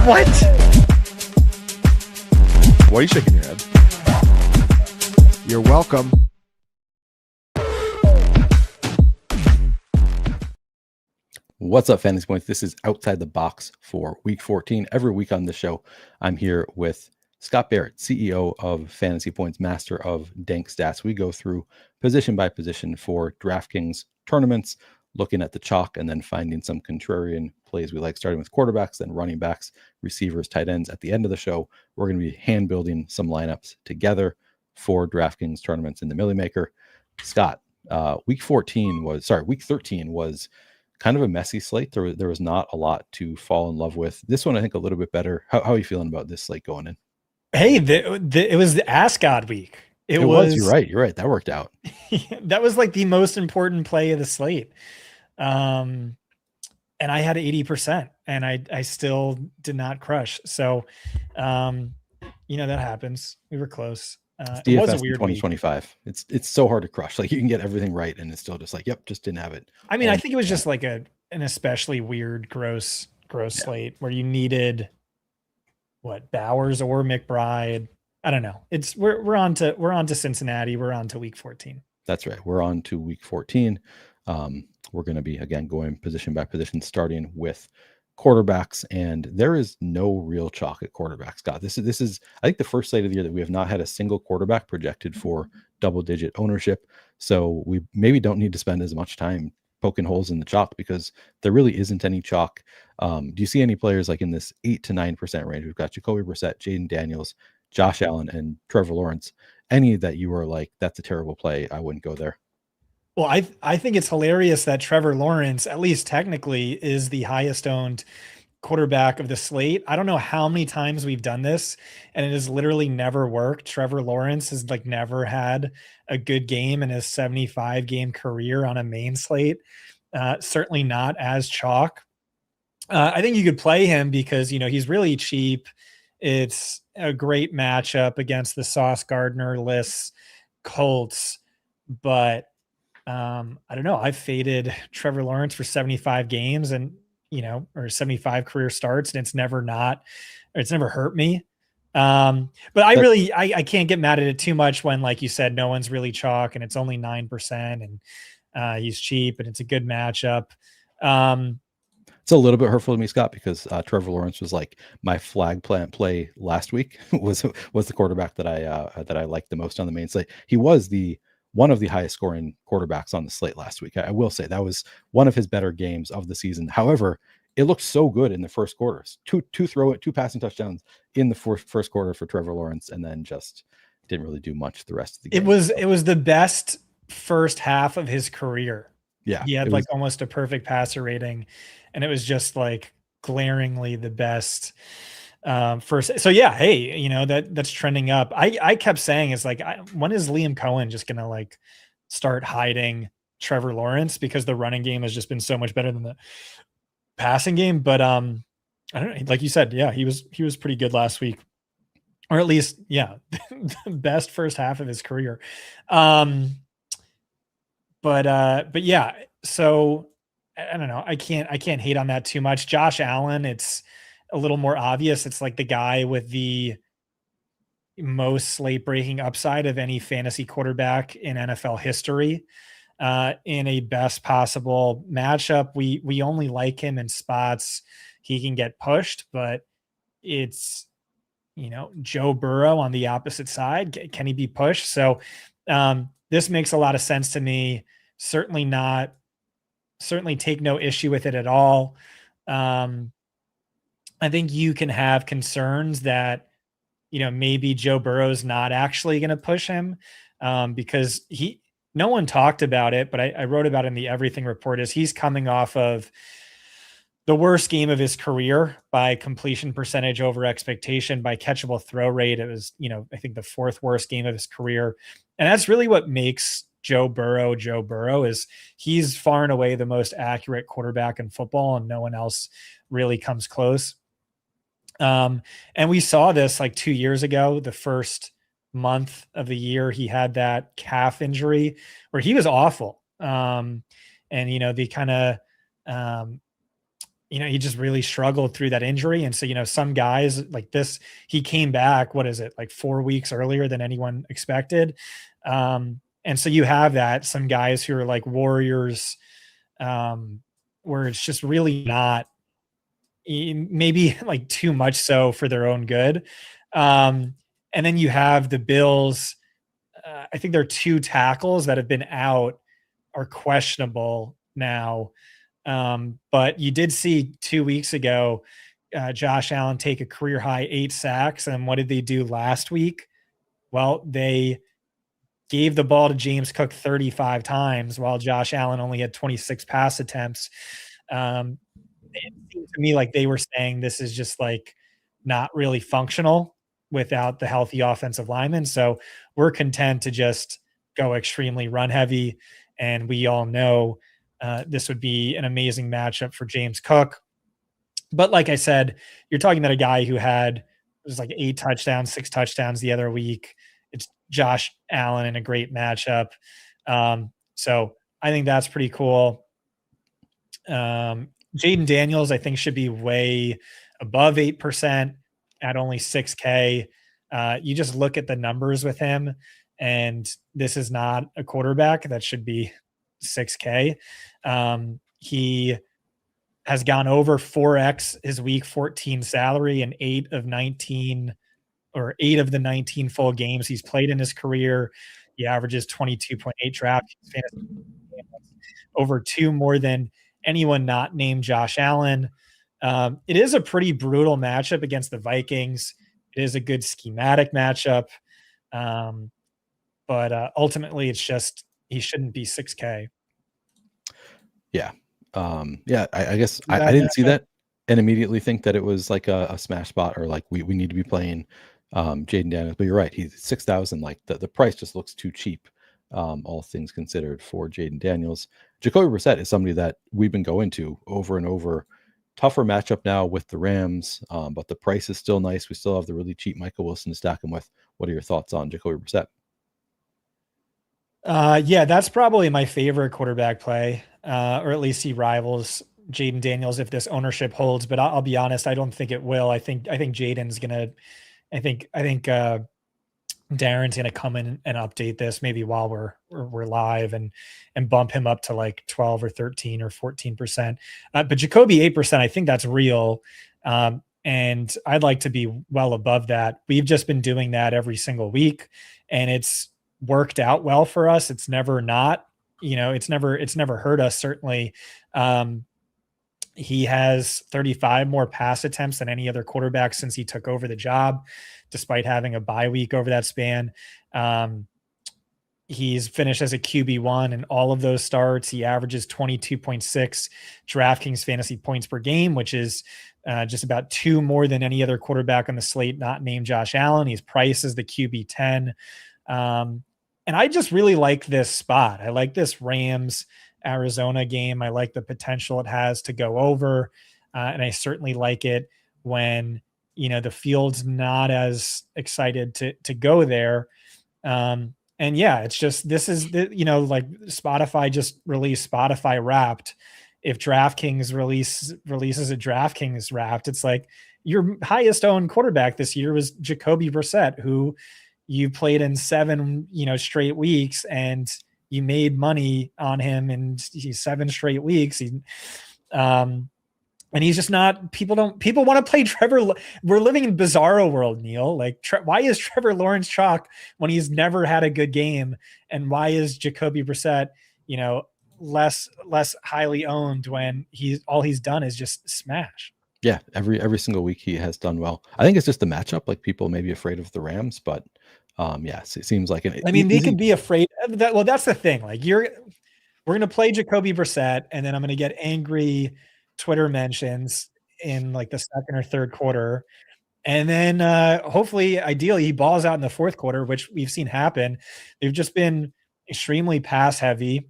What? Why are you shaking your head? You're welcome. What's up, Fantasy Points? This is Outside the Box for Week 14. Every week on the show, I'm here with Scott Barrett, CEO of Fantasy Points, master of Dank Stats. We go through position by position for DraftKings tournaments, looking at the chalk and then finding some contrarian plays we like, starting with quarterbacks, then running backs, receivers, tight ends. At the end of the show, we're going to be hand building some lineups together for DraftKings tournaments in the Millie Maker. Scott, week 13 was kind of a messy slate. There was not a lot to fall in love with. This one, I think, a little bit better. How are you feeling about this slate going in? Hey, it was the Ascot week. It was. You're right. That worked out. That was like the most important play of the slate. And I had 80% and I still did not crush. So, that happens. We were close. It was a weird 2025. Week. It's so hard to crush. Like, you can get everything right and it's still just like, yep, just didn't have it. I mean, I think it was just like an especially weird, gross slate where you needed Bowers or McBride. I don't know. We're on to Cincinnati. We're on to week 14. That's right. We're on to week 14. We're going to be again going position by position, starting with quarterbacks, and there is no real chalk at quarterback. Scott, this is I think the first slate of the year that we have not had a single quarterback projected for double-digit ownership. So we maybe don't need to spend as much time poking holes in the chalk because there really isn't any chalk. Do you see any players like in this 8 to 9% range? We've got Jacoby Brissett, Jaden Daniels, Josh Allen, and Trevor Lawrence. Any that you are like, that's a terrible play, I wouldn't go there? Well, I think it's hilarious that Trevor Lawrence, at least technically, is the highest owned quarterback of the slate. I don't know how many times we've done this, and it has literally never worked. Trevor Lawrence has never had a good game in his 75 game career on a main slate. Certainly not as chalk. I think you could play him because, he's really cheap. It's a great matchup against the Sauce Gardner-less Colts, but I don't know. I've faded Trevor Lawrence for 75 games and, or 75 career starts, and it's never hurt me. But I can't get mad at it too much when, like you said, no one's really chalk and it's only 9% and he's cheap and it's a good matchup. It's a little bit hurtful to me, Scott, because Trevor Lawrence was like my flag plant play last week was the quarterback that I liked the most on the main slate. He was one of the highest scoring quarterbacks on the slate last week. I will say that was one of his better games of the season. However, it looked so good in the first quarters. Two passing touchdowns in the first quarter for Trevor Lawrence, and then just didn't really do much the rest of the game. It was the best first half of his career. Yeah. He had almost a perfect passer rating, and it was just glaringly the best first. So yeah, hey, that's trending up. I kept saying it's when is Liam Cohen just gonna start hiding Trevor Lawrence, because the running game has just been so much better than the passing game. But I don't know, like you said, yeah, he was pretty good last week, or at least the best first half of his career. But yeah, so I don't know. I can't hate on that too much. Josh Allen, it's a little more obvious. It's the guy with the most slate breaking upside of any fantasy quarterback in NFL history. In a best possible matchup, we only like him in spots he can get pushed, but it's, Joe Burrow on the opposite side. Can he be pushed? So this makes a lot of sense to me. Certainly take no issue with it at all. I think you can have concerns that, maybe Joe Burrow's not actually going to push him because no one talked about it, but I wrote about it in the Everything Report, is he's coming off of the worst game of his career by completion percentage over expectation, by catchable throw rate. It was, I think the fourth worst game of his career. And that's really what makes Joe Burrow is he's far and away the most accurate quarterback in football, and no one else really comes close. And we saw this 2 years ago, the first month of the year, he had that calf injury where he was awful. And, the kind of, he just really struggled through that injury. And so, some guys like this, he came back, what is it, like 4 weeks earlier than anyone expected. And so you have that, some guys who are like warriors, where it's just really not, maybe like too much so for their own good. And then you have the Bills. I think there are 2 tackles that have been out are questionable now. But you did see 2 weeks ago, Josh Allen take a career high 8 sacks. And what did they do last week? Well, they gave the ball to James Cook 35 times while Josh Allen only had 26 pass attempts. It seemed to me like they were saying this is just like not really functional without the healthy offensive linemen. So we're content to just go extremely run heavy. And we all know this would be an amazing matchup for James Cook. But like I said, you're talking about a guy who had, it was like 8 touchdowns, 6 touchdowns the other week. It's Josh Allen in a great matchup. So I think that's pretty cool. Jaden Daniels, I think, should be way above 8% at only 6K. You just look at the numbers with him, and this is not a quarterback that should be 6K. He has gone over 4X his week 14 salary in 8 of the 19 full games he's played in his career. He averages 22.8 draft fantasy, over 2 more than anyone not named Josh Allen. It is a pretty brutal matchup against the Vikings. It is a good schematic matchup. But ultimately it's just, he shouldn't be 6K. Yeah. I guess I didn't see that and immediately think that it was like a smash spot or like we need to be playing Jaden Daniels, but you're right. He's 6,000. Like the price just looks too cheap, all things considered, for Jaden Daniels. Jacoby Brissett is somebody that we've been going to over and over. Tougher matchup now with the Rams, but the price is still nice. We still have the really cheap Michael Wilson to stack him with. What are your thoughts on Jacoby Brissett? Yeah, that's probably my favorite quarterback play, or at least he rivals Jaden Daniels if this ownership holds. But I'll be honest, I don't think it will. I think Jaden's gonna. I think Darren's gonna come in and update this maybe while we're live and bump him up to like 12 or 13 or 14%. But Jacoby 8%, I think that's real. And I'd like to be well above that. We've just been doing that every single week, and it's worked out well for us. It's never not, it's never hurt us. Certainly. He has 35 more pass attempts than any other quarterback since he took over the job, despite having a bye week over that span. He's finished as a QB1 in all of those starts. He averages 22.6 DraftKings fantasy points per game, which is just about 2 more than any other quarterback on the slate not named Josh Allen. He's priced as the QB10. And I just really like this spot. I like this Rams Arizona game. I like the potential it has to go over. And I certainly like it when, the field's not as excited to go there. And yeah, it's just, this is like Spotify just released Spotify Wrapped. If DraftKings releases a DraftKings Wrapped, it's like your highest owned quarterback this year was Jacoby Brissett, who you played in 7, straight weeks, and you made money on him in 7 straight weeks. And he's just not, people want to play Trevor. We're living in bizarro world, Neil. Like, why is Trevor Lawrence chalk when he's never had a good game? And why is Jacoby Brissett, less highly owned when all he's done is just smash? Yeah. Every single week he has done well. I think it's just the matchup. Like, people may be afraid of the Rams, but yes, it seems like they could be afraid of that. Well, that's the thing. Like, we're going to play Jacoby Brissett, and then I'm going to get angry Twitter mentions in like the second or third quarter. And then hopefully, ideally, he balls out in the fourth quarter, which we've seen happen. They've just been extremely pass heavy.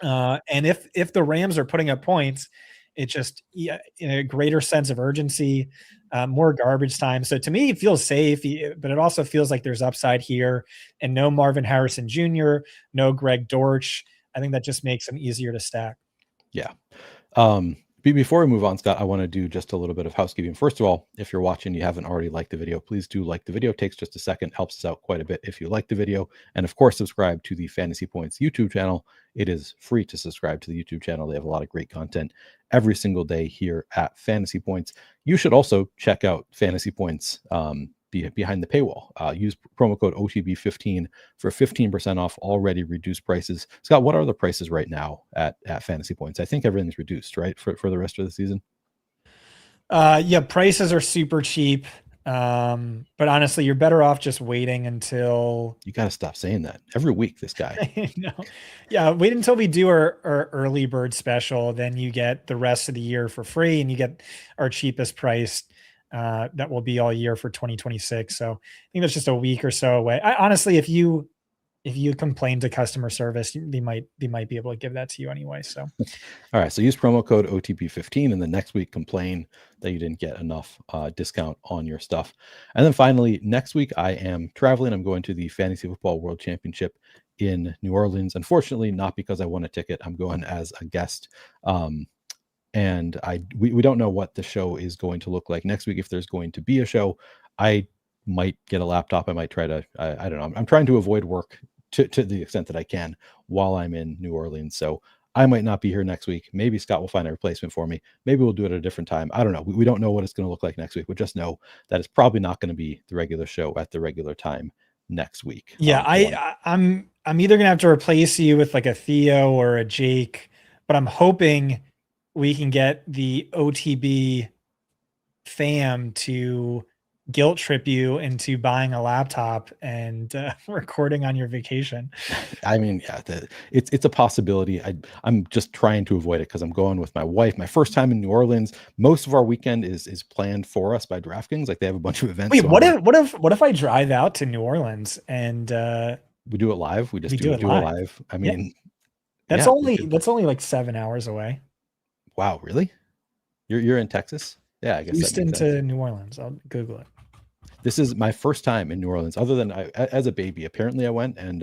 And if the Rams are putting up points, it just a greater sense of urgency, more garbage time. So to me, it feels safe, but it also feels like there's upside here. And no Marvin Harrison Jr., no Greg Dortch. I think that just makes them easier to stack. Yeah. Before we move on, Scott, I want to do just a little bit of housekeeping. First of all, if you're watching, you haven't already liked the video, please do like the video. It takes just a second, helps us out quite a bit if you like the video. And of course, subscribe to the Fantasy Points YouTube channel. It is free to subscribe to the YouTube channel. They have a lot of great content every single day here at Fantasy Points. You should also check out Fantasy Points behind the paywall. Use promo code OTB15 for 15% off already reduced prices. Scott, what are the prices right now at Fantasy Points? I think everything's reduced, right, for the rest of the season? Yeah, prices are super cheap. But honestly, you're better off just waiting until you got to stop saying that every week. This guy. No. Yeah, wait until we do our early bird special. Then you get the rest of the year for free, and you get our cheapest price that will be all year for 2026. So I think that's just a week or so away. Honestly, if you complain to customer service, they might be able to give that to you anyway. So, all right. So use promo code OTP15, and the next week complain that you didn't get enough discount on your stuff. And then finally, next week I am traveling. I'm going to the Fantasy Football World Championship in New Orleans. Unfortunately, not because I won a ticket. I'm going as a guest. And we don't know what the show is going to look like next week. If there's going to be a show, I might get a laptop. I might try to, I don't know. I'm trying to avoid work to the extent that I can while I'm in New Orleans. So I might not be here next week. Maybe Scott will find a replacement for me. Maybe we'll do it at a different time. I don't know. We don't know what it's going to look like next week. We just know that it's probably not going to be the regular show at the regular time next week. Yeah, I'm either going to have to replace you with like a Theo or a Jake, but I'm hoping we can get the OTB fam to guilt trip you into buying a laptop and recording on your vacation. I mean, yeah, it's a possibility. I'm just trying to avoid it because I'm going with my wife. My first time in New Orleans. Most of our weekend is planned for us by DraftKings. Like they have a bunch of events. Wait, what if I drive out to New Orleans and we do it live? We do it live. I mean, that's only like 7 hours away. Wow, really? You're in Texas? Yeah, I guess Houston to New Orleans. I'll Google it. This is my first time in New Orleans, other than as a baby. Apparently, I went and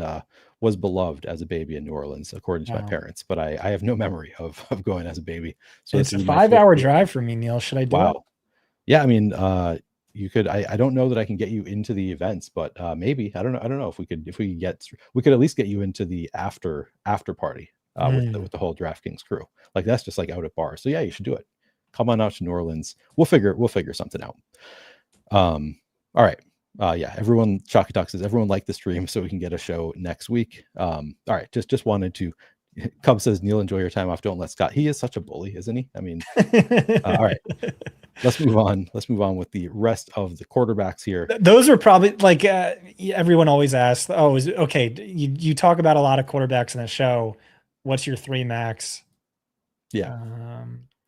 was beloved as a baby in New Orleans, according to my parents. But I have no memory of going as a baby. So it's a 5-hour drive for me, Neil. Should I do it? Yeah, I mean, you could. I don't know that I can get you into the events, but maybe I don't know if we could at least get you into the after party with the whole DraftKings crew. Like that's just like out at bars. So yeah, you should do it. Come on out to New Orleans. We'll figure something out. All right. Yeah, everyone, Chalky Talk says everyone liked the stream so we can get a show next week. All right, just wanted to. Cub says, Neil, enjoy your time off. Don't let Scott. He is such a bully, isn't he? I mean, all right. Let's move on. Let's move on with the rest of the quarterbacks here. Those are probably like everyone always asks. Oh, is it okay? You talk about a lot of quarterbacks in the show. What's your 3 max? Yeah.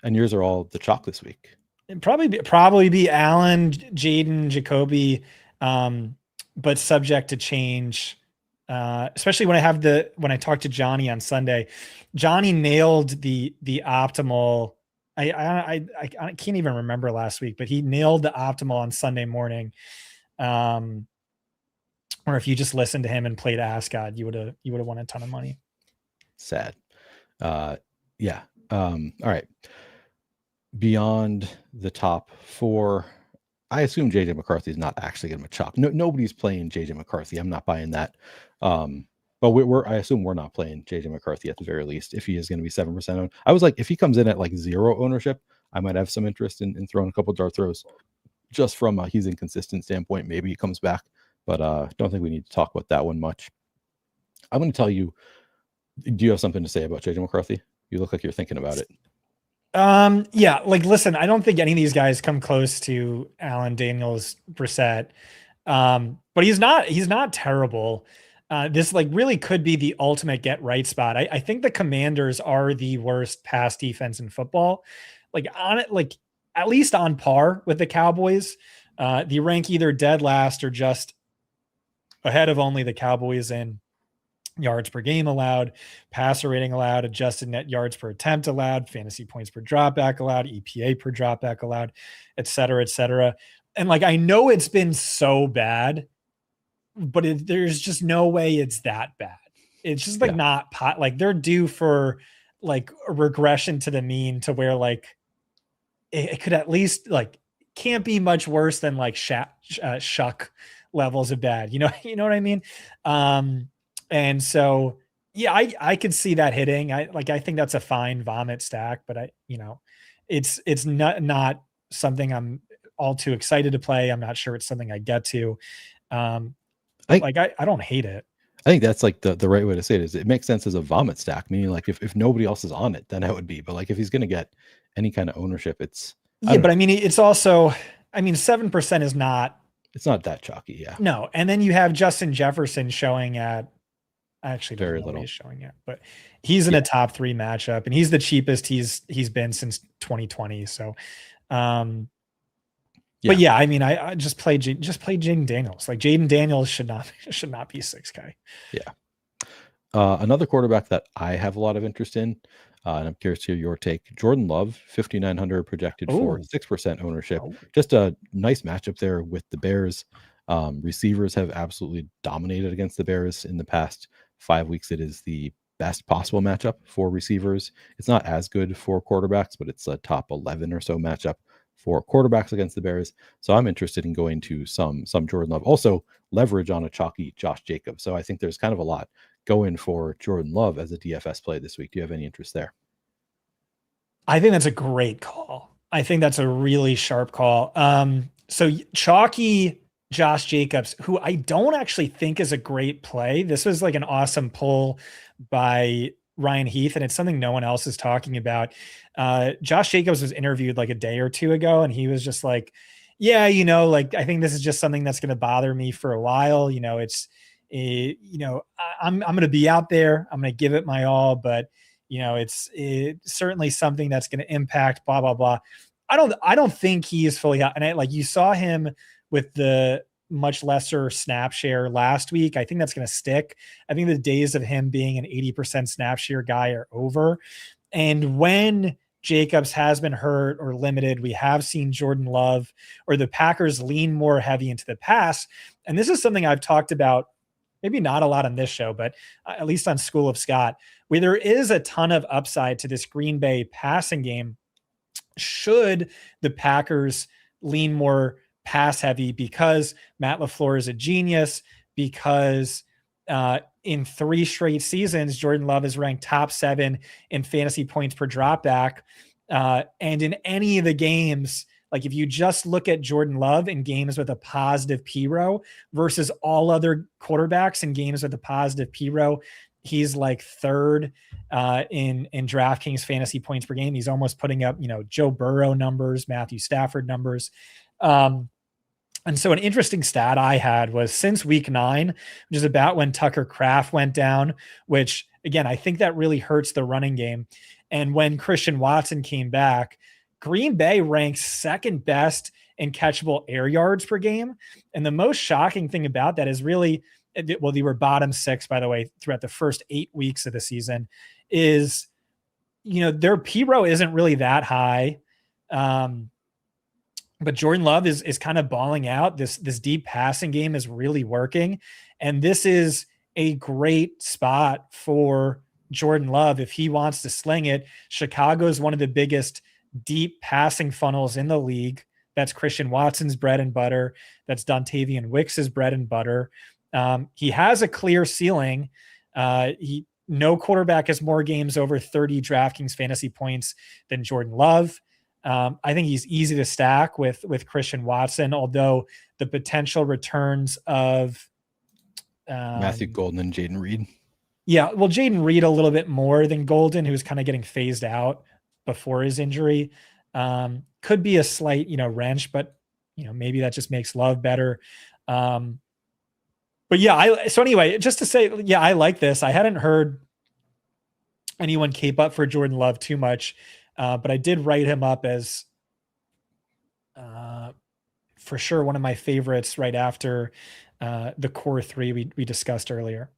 And yours are all the chalk this week. It'd probably be Allen, Jaden, Jacoby, but subject to change. Especially when I talked to Johnny on Sunday. Johnny nailed the optimal. I can't even remember last week, but he nailed the optimal on Sunday morning. Or if you just listened to him and played Ask God, you would have won a ton of money. Sad. Yeah. All right. Beyond the top 4, I assume JJ McCarthy is not actually going to chalk. Nobody's playing JJ McCarthy. I'm not buying that. But I assume we're not playing JJ McCarthy at the very least. If he is going to be 7% owned, I was like, if he comes in at like 0 ownership, I might have some interest in throwing a couple dart throws, just from he's inconsistent standpoint. Maybe he comes back, but don't think we need to talk about that one much. I'm going to tell you. Do you have something to say about JJ McCarthy? You look like you're thinking about it. Yeah, like listen, I don't think any of these guys come close to Allen, Daniels, Brissett. But he's not terrible. This like really could be the ultimate get right spot. I think the Commanders are the worst pass defense in football. Like on it, like at least on par with the Cowboys. They rank either dead last or just ahead of only the Cowboys in yards per game allowed, passer rating allowed, adjusted net yards per attempt allowed, fantasy points per dropback allowed, EPA per dropback allowed, et cetera, et cetera. And like, I know it's been so bad, but there's just no way it's that bad. It's just like not pot. Like they're due for like a regression to the mean to where like it could at least like can't be much worse than like Shuck levels of bad. You know what I mean? And so yeah, I could see that hitting. I think that's a fine vomit stack, but it's not something I'm all too excited to play. I'm not sure it's something I get to. I don't hate it. I think that's like the right way to say it is it makes sense as a vomit stack, meaning like if nobody else is on it, then it would be. But like if he's going to get any kind of ownership, it's but I mean, it's also, 7% is not. It's not that chalky, yeah. No, and then you have Justin Jefferson showing at. I actually don't Very know what little. he's showing at, but he's in a top 3 matchup, and he's the cheapest he's been since 2020. So, but yeah, I just play Jaden Daniels. Like Jaden Daniels should not be 6K. Yeah. Another quarterback that I have a lot of interest in, and I'm curious to hear your take. Jordan Love, 5,900 projected for 6% ownership. Just a nice matchup there with the Bears. Receivers have absolutely dominated against the Bears in the past 5 weeks. It is the best possible matchup for receivers. It's not as good for quarterbacks, but it's a top 11 or so matchup for quarterbacks against the Bears. So I'm interested in going to some Jordan Love. Also leverage on a chalky Josh Jacobs. So I think there's kind of a lot going for Jordan Love as a DFS play this week. Do you have any interest there? I think that's a great call. I think that's a really sharp call. So chalky Josh Jacobs, who I don't actually think is a great play. This was like an awesome pull by Ryan Heath, and it's something no one else is talking about. Josh Jacobs was interviewed like a day or two ago, and he was just like, yeah, like I think this is just something that's going to bother me for a while. I'm going to be out there. I'm going to give it my all, but it's certainly something that's going to impact blah, blah, blah. I don't think he is fully out. And you saw him with the much lesser snap share last week. I think that's going to stick. I think the days of him being an 80% snap share guy are over. And when Jacobs has been hurt or limited, we have seen Jordan Love or the Packers lean more heavy into the pass. And this is something I've talked about, maybe not a lot on this show, but at least on School of Scott, where there is a ton of upside to this Green Bay passing game should the Packers lean more pass heavy, because Matt LaFleur is a genius, because in 3 straight seasons, Jordan Love is ranked top 7 in fantasy points per drop back. And in any of the games, like if you just look at Jordan Love in games with a positive P-row versus all other quarterbacks in games with a positive P-row, he's like 3rd in DraftKings fantasy points per game. He's almost putting up, Joe Burrow numbers, Matthew Stafford numbers. And so an interesting stat I had was since week 9, which is about when Tucker Kraft went down, which again, I think that really hurts the running game. And when Christian Watson came back, Green Bay ranks 2nd best in catchable air yards per game. And the most shocking thing about that is really, well, they were bottom 6, by the way, throughout the first 8 weeks of the season, is, their P-row isn't really that high. But Jordan Love is kind of balling out. This deep passing game is really working. And this is a great spot for Jordan Love if he wants to sling it. Chicago is one of the biggest deep passing funnels in the league. That's Christian Watson's bread and butter. That's Dontavian Wicks's bread and butter. He has a clear ceiling. No quarterback has more games over 30 DraftKings fantasy points than Jordan Love. I think he's easy to stack with Christian Watson, although the potential returns of Matthew Golden and Jaden Reed. Yeah, well, Jaden Reed a little bit more than Golden, who's kind of getting phased out before his injury. Could be a slight, wrench, but maybe that just makes Love better. But yeah, so anyway, just to say, yeah, I like this. I hadn't heard anyone cape up for Jordan Love too much. But I did write him up as for sure one of my favorites right after the core 3 we discussed earlier.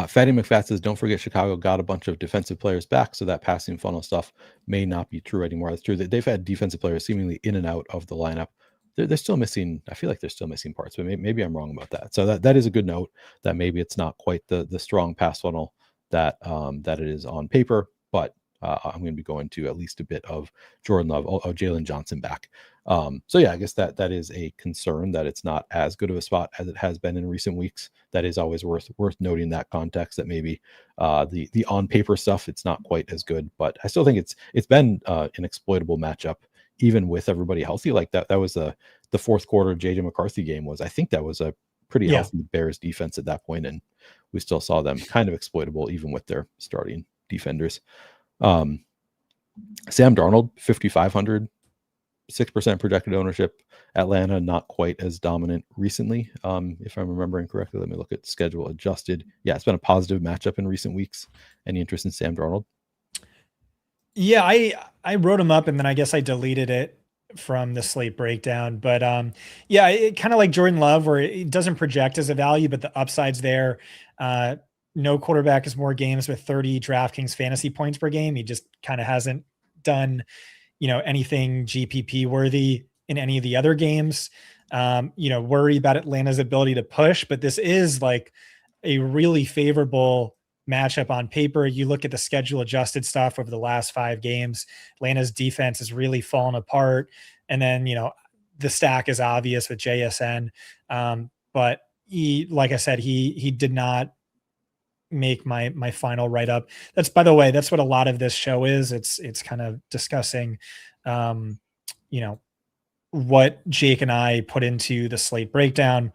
Fatty McFat says, don't forget Chicago got a bunch of defensive players back, so that passing funnel stuff may not be true anymore. That's true. They've had defensive players seemingly in and out of the lineup. They're still missing. I feel like they're still missing parts, but maybe I'm wrong about that. So that is a good note that maybe it's not quite the strong pass funnel that it is on paper, but I'm going to be going to at least a bit of Jordan Love, Jalen Johnson back. So yeah, I guess that is a concern that it's not as good of a spot as it has been in recent weeks. That is always worth noting that context, that maybe the on paper stuff, it's not quite as good, but I still think it's been an exploitable matchup even with everybody healthy. Like that was the fourth quarter JJ McCarthy game I think that was a pretty healthy Bears defense at that point, and we still saw them kind of exploitable even with their starting defenders. Sam Darnold, 5,500, 6% projected ownership. Atlanta not quite as dominant recently, if I'm remembering correctly. Let me look at schedule adjusted. Yeah, it's been a positive matchup in recent weeks. Any interest in Sam Darnold? Yeah, I wrote him up and then I guess I deleted it from the slate breakdown. But yeah, it kind of like Jordan Love, where it doesn't project as a value, but the upside's there. No quarterback has more games with 30 DraftKings fantasy points per game. He just kind of hasn't done, anything GPP worthy in any of the other games. Worry about Atlanta's ability to push, but this is like a really favorable matchup on paper. You look at the schedule adjusted stuff over the last 5 games, Atlanta's defense has really fallen apart. And then, the stack is obvious with JSN. But he, like I said, he did not make my final write up. That's, by the way, that's what a lot of this show is. It's kind of discussing, what Jake and I put into the slate breakdown.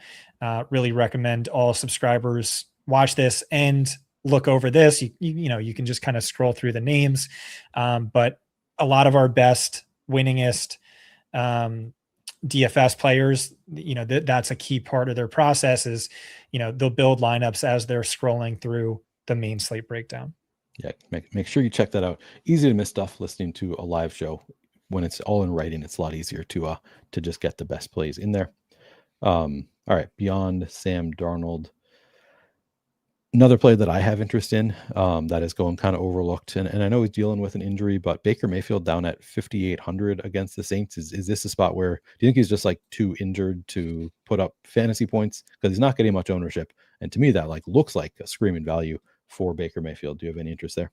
Really recommend all subscribers watch this and look over this. You can just kind of scroll through the names. But a lot of our best, winningest DFS players, that's a key part of their process is, they'll build lineups as they're scrolling through the main slate breakdown. Yeah, make sure you check that out. Easy to miss stuff listening to a live show. When it's all in writing, it's a lot easier to just get the best plays in there. All right, beyond Sam Darnold, another player that I have interest in that is going kind of overlooked, and I know he's dealing with an injury, but Baker Mayfield down at 5,800 against the Saints. Is this a spot where, do you think he's just like too injured to put up fantasy points? Because he's not getting much ownership. And to me, that looks like a screaming value for Baker Mayfield. Do you have any interest there?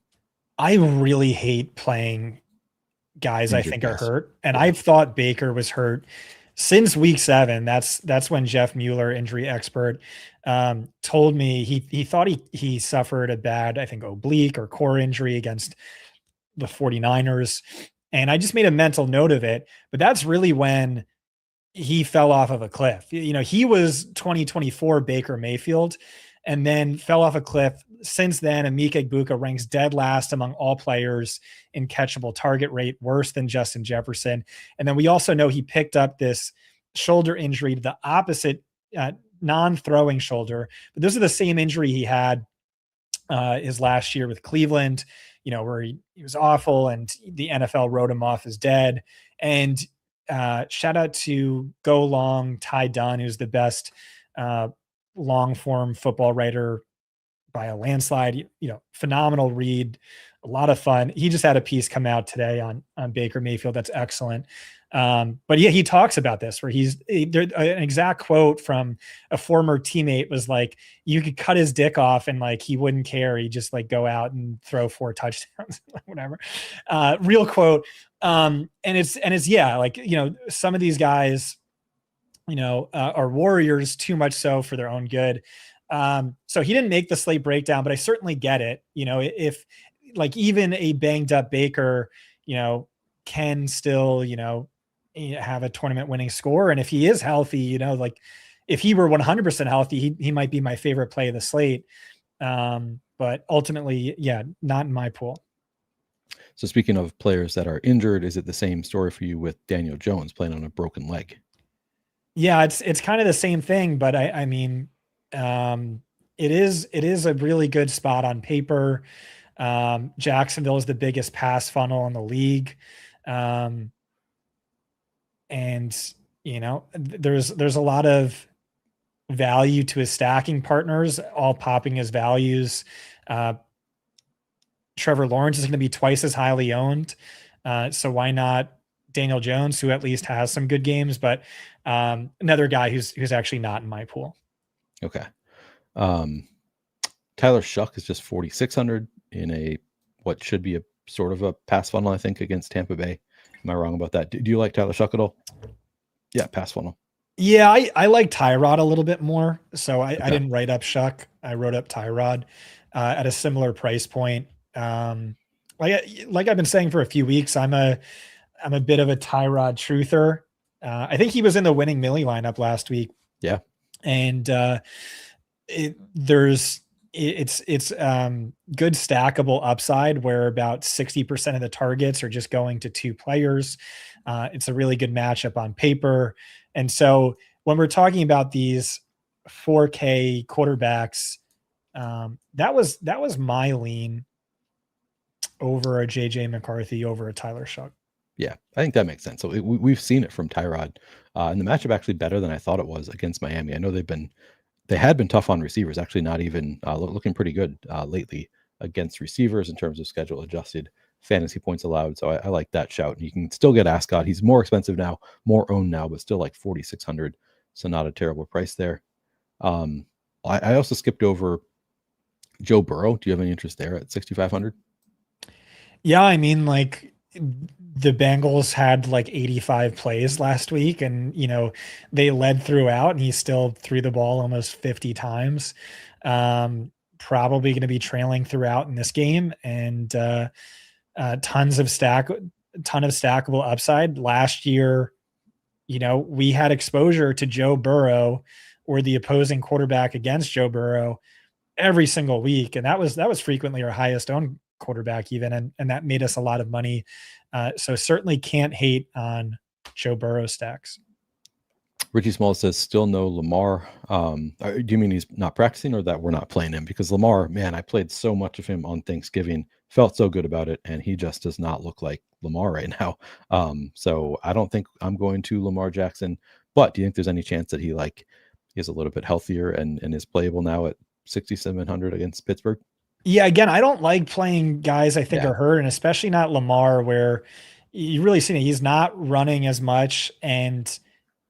I really hate playing guys injured, I think are hurt. And I've thought Baker was hurt since week 7. That's when Jeff Mueller, injury expert, told me he thought he suffered a bad, I think, oblique or core injury against the 49ers. And I just made a mental note of it, but that's really when he fell off of a cliff. He was 2024 Baker Mayfield and then fell off a cliff. Since then, Emeka Egbuka ranks dead last among all players in catchable target rate, worse than Justin Jefferson. And then we also know he picked up this shoulder injury to the opposite non-throwing shoulder. But those are the same injury he had his last year with Cleveland, where he was awful and the NFL wrote him off as dead. And shout out to Go Long Ty Dunn, who's the best long form football writer by a landslide, phenomenal read, a lot of fun. He just had a piece come out today on Baker Mayfield. That's excellent. But yeah, he talks about this where an exact quote from a former teammate was like, you could cut his dick off and he wouldn't care. He'd just go out and throw 4 touchdowns, whatever. Real quote. And it's yeah, some of these guys, are warriors too much so for their own good. So he didn't make the slate breakdown, but I certainly get it. If even a banged up Baker, can still, have a tournament winning score. And if he is healthy, if he were 100% healthy, he might be my favorite play of the slate. But ultimately, yeah, not in my pool. So speaking of players that are injured, is it the same story for you with Daniel Jones playing on a broken leg? Yeah, it's kind of the same thing, but I mean, it is a really good spot on paper. Jacksonville is the biggest pass funnel in the league. And there's a lot of value to his stacking partners, all popping his values. Trevor Lawrence is going to be twice as highly owned. So why not Daniel Jones, who at least has some good games, but another guy who's actually not in my pool. Okay. Tyler Shuck is just 4,600 in what should be a sort of a pass funnel, I think, against Tampa Bay. Am I wrong about that? Do you like Tyler Shuck at all? Yeah, pass funnel. Yeah, I like Tyrod a little bit more. So I didn't write up Shuck. I wrote up Tyrod at a similar price point. Like I've been saying for a few weeks, I'm a bit of a Tyrod truther. I think he was in the winning Millie lineup last week. Yeah. And it's good stackable upside where about 60% of the targets are just going to two players. It's a really good matchup on paper. And so when we're talking about these 4K quarterbacks, that was my lean over a JJ McCarthy, over a Tyler Shuck. Yeah, I think that makes sense. So we've seen it from Tyrod, and the matchup actually better than I thought it was against Miami. I know they had been tough on receivers, actually not even looking pretty good lately against receivers in terms of schedule adjusted fantasy points allowed. So I like that shout. And you can still get Ascot. He's more expensive now, more owned now, but still like 4,600. So not a terrible price there. I also skipped over Joe Burrow. Do you have any interest there at 6,500? Yeah, I mean, like the Bengals had like 85 plays last week, and they led throughout, and he still threw the ball almost 50 times. Probably going to be trailing throughout in this game, and ton of stackable upside. Last year, we had exposure to Joe Burrow or the opposing quarterback against Joe Burrow every single week, and that was frequently our highest owned quarterback even, and that made us a lot of money. So certainly can't hate on Joe Burrow stacks. Richie Small says still no Lamar. Do you mean he's not practicing, or that we're not playing him? Because Lamar, man, I played so much of him on Thanksgiving, felt so good about it, and he just does not look like Lamar right now. So I don't think I'm going to Lamar Jackson. But do you think there's any chance that he is a little bit healthier and is playable now at 6,700 against Pittsburgh? Yeah, again, I don't like playing guys I think are hurt, and especially not Lamar, where you really see he's not running as much. And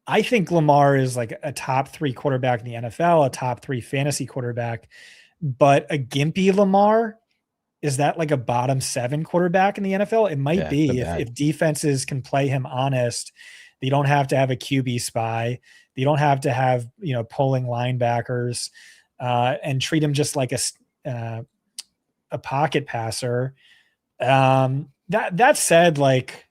I think Lamar is like a top 3 quarterback in the NFL, a top 3 fantasy quarterback. But a gimpy Lamar, is that like a bottom 7 quarterback in the NFL? It might be if defenses can play him honest. They don't have to have a QB spy. They don't have to have pulling linebackers and treat him just like a pocket passer. That said, like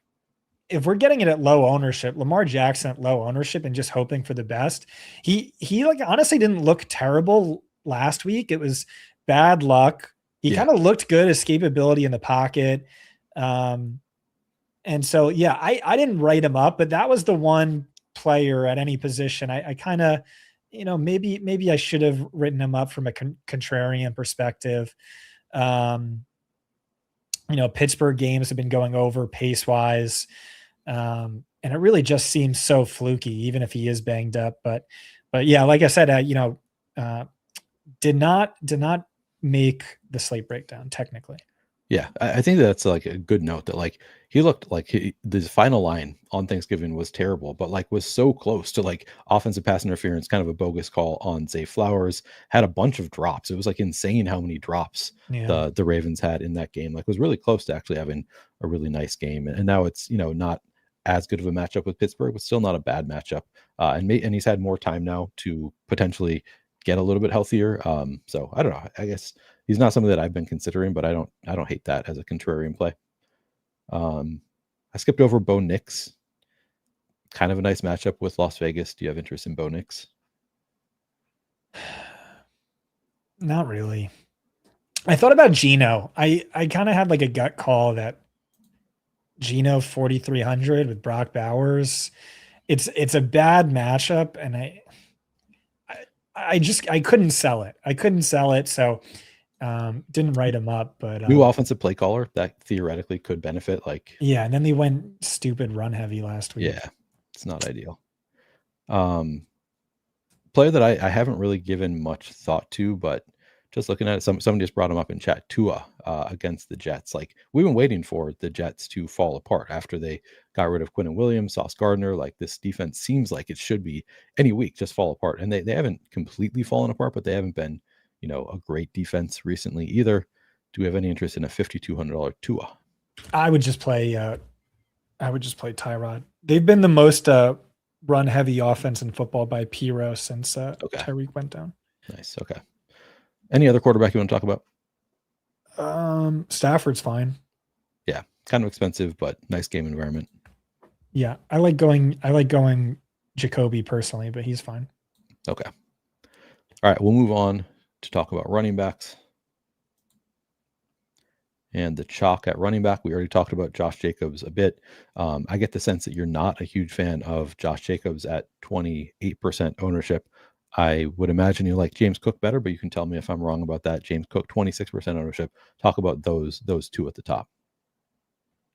if we're getting it at low ownership, Lamar Jackson at low ownership and just hoping for the best, he like honestly didn't look terrible last week. It was bad luck. He kind of looked good, escapability in the pocket. And so, yeah, I didn't write him up, but that was the one player at any position. I kind of, maybe I should have written him up from a contrarian perspective. Pittsburgh games have been going over pace wise. And it really just seems so fluky, even if he is banged up. But yeah, like I said, did not make the slate breakdown technically. Yeah, I think that's like a good note that like he looked like the final line on Thanksgiving was terrible, but like was so close to like offensive pass interference, kind of a bogus call on Zay Flowers, had a bunch of drops. It was like insane how many drops the Ravens had in that game. Like was really close to actually having a really nice game. And now it's, not as good of a matchup with Pittsburgh, but still not a bad matchup. And he's had more time now to potentially get a little bit healthier. So I don't know. I guess he's not something that I've been considering, but I don't hate that as a contrarian play. I skipped over Bo Nix. Kind of a nice matchup with Las Vegas. Do you have interest in Bo Nix? Not really. I thought about Geno. I kind of had like a gut call that Geno 4,300 with Brock Bowers. It's a bad matchup, and I couldn't sell it. So didn't write him up, but new offensive play caller that theoretically could benefit. And then they went stupid run heavy last week. Yeah, it's not ideal. Player that I haven't really given much thought to, but just looking at it, somebody just brought him up in chat. Tua against the Jets. Like we've been waiting for the Jets to fall apart after they got rid of Quinnen Williams, Sauce Gardner. Like this defense seems like it should be any week just fall apart, and they haven't completely fallen apart, but they haven't been a great defense recently either. Do we have any interest in a $5,200 Tua? I would just play Tyrod. They've been the most run heavy offense in football by Piro since Okay. Tyreek went down. Nice. Okay. Any other quarterback you want to talk about? Stafford's fine. Yeah, kind of expensive, but nice game environment. Yeah, I like going Jacoby personally, but he's fine. Okay. All right, we'll move on to talk about running backs. And the chalk at running back, we already talked about Josh Jacobs a bit. I get the sense that you're not a huge fan of Josh Jacobs at 28% ownership. I would imagine you like James Cook better, but you can tell me if I'm wrong about that. James Cook, 26% ownership. Talk about those two at the top.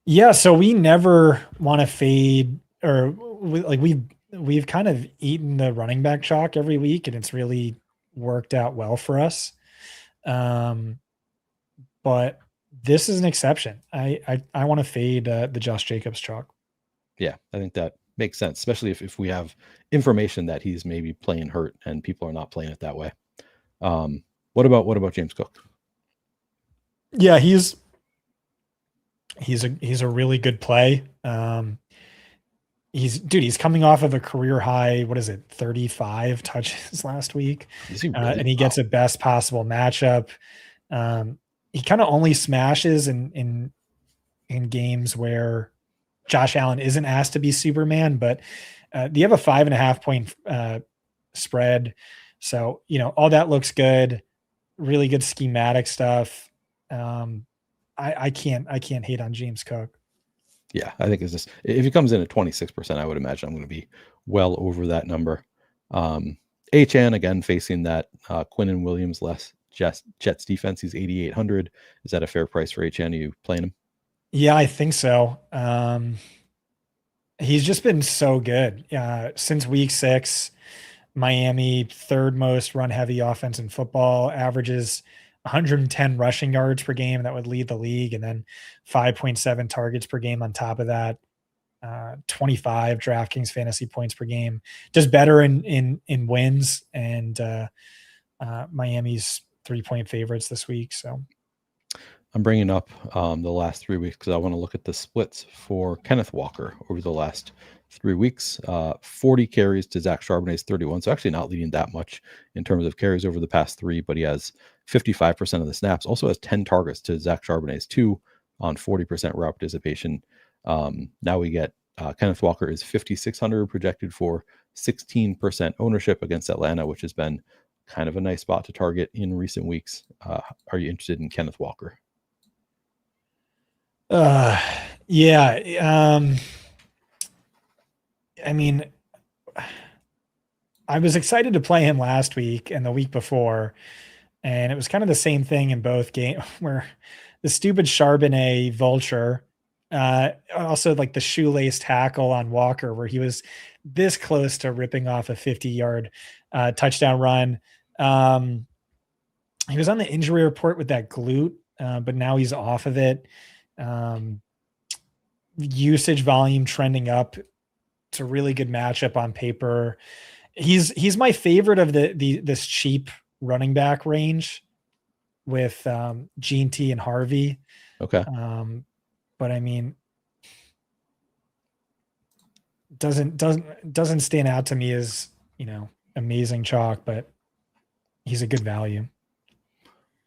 Yeah, so we never want to fade, or we've kind of eaten the running back chalk every week, and it's really worked out well for us. But this is an exception. I want to fade the Josh Jacobs chalk. Yeah, I think that makes sense, especially if we have information that he's maybe playing hurt and people are not playing it that way. What about James Cook? Yeah, he's a really good play. He's coming off of a career high, what is it, 35 touches last week. Is he really? And he gets a best possible matchup. He kind of only smashes in games where Josh Allen isn't asked to be Superman, but you have a 5.5 point spread. So, all that looks good. Really good schematic stuff. I can't hate on James Cook. Yeah, I think it's just, if he comes in at 26%, I would imagine I'm going to be well over that number. HN again facing that Quinnen Williams less Jets defense. He's 8,800. Is that a fair price for HN? Are you playing him? Yeah, I think so. He's just been so good since week 6. Miami, third most run heavy offense in football, averages 110 rushing yards per game. That would lead the league. And then 5.7 targets per game on top of that. 25 DraftKings fantasy points per game. Just better in wins, and Miami's 3-point favorites this week. So I'm bringing up the last 3 weeks because I want to look at the splits for Kenneth Walker over the last 3 weeks. 40 carries to Zach Charbonnet's 31. So actually not leading that much in terms of carries over the past 3, but he has 55% of the snaps. Also has 10 targets to Zach Charbonnet's 2 on 40% route participation. Now we get Kenneth Walker is 5,600 projected for 16% ownership against Atlanta, which has been kind of a nice spot to target in recent weeks. Are you interested in Kenneth Walker? Yeah. I mean, I was excited to play him last week and the week before, and it was kind of the same thing in both games where the stupid Charbonnet vulture, also like the shoelace tackle on Walker, where he was this close to ripping off a 50-yard touchdown run. He was on the injury report with that glute, but now he's off of it. Usage volume trending up. It's a really good matchup on paper. He's my favorite of this cheap running back range with Gene T and Harvey. Okay. But I mean, doesn't stand out to me as, amazing chalk, but he's a good value.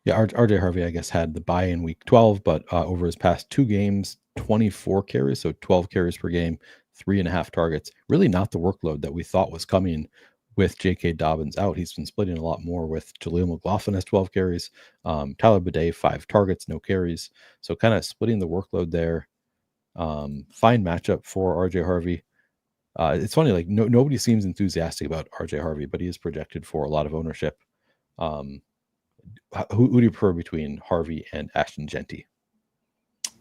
Yeah, RJ Harvey, I guess, had the bye in week 12, but over his past 2 games, 24 carries, so 12 carries per game, 3.5 targets. Really not the workload that we thought was coming with J.K. Dobbins out. He's been splitting a lot more with Jaleel McLaughlin has 12 carries, Tyler Bidet, 5 targets, no carries. So kind of splitting the workload there. Fine matchup for RJ Harvey. It's funny, like nobody seems enthusiastic about RJ Harvey, but he is projected for a lot of ownership. Who do you prefer between Harvey and Ashton Genty?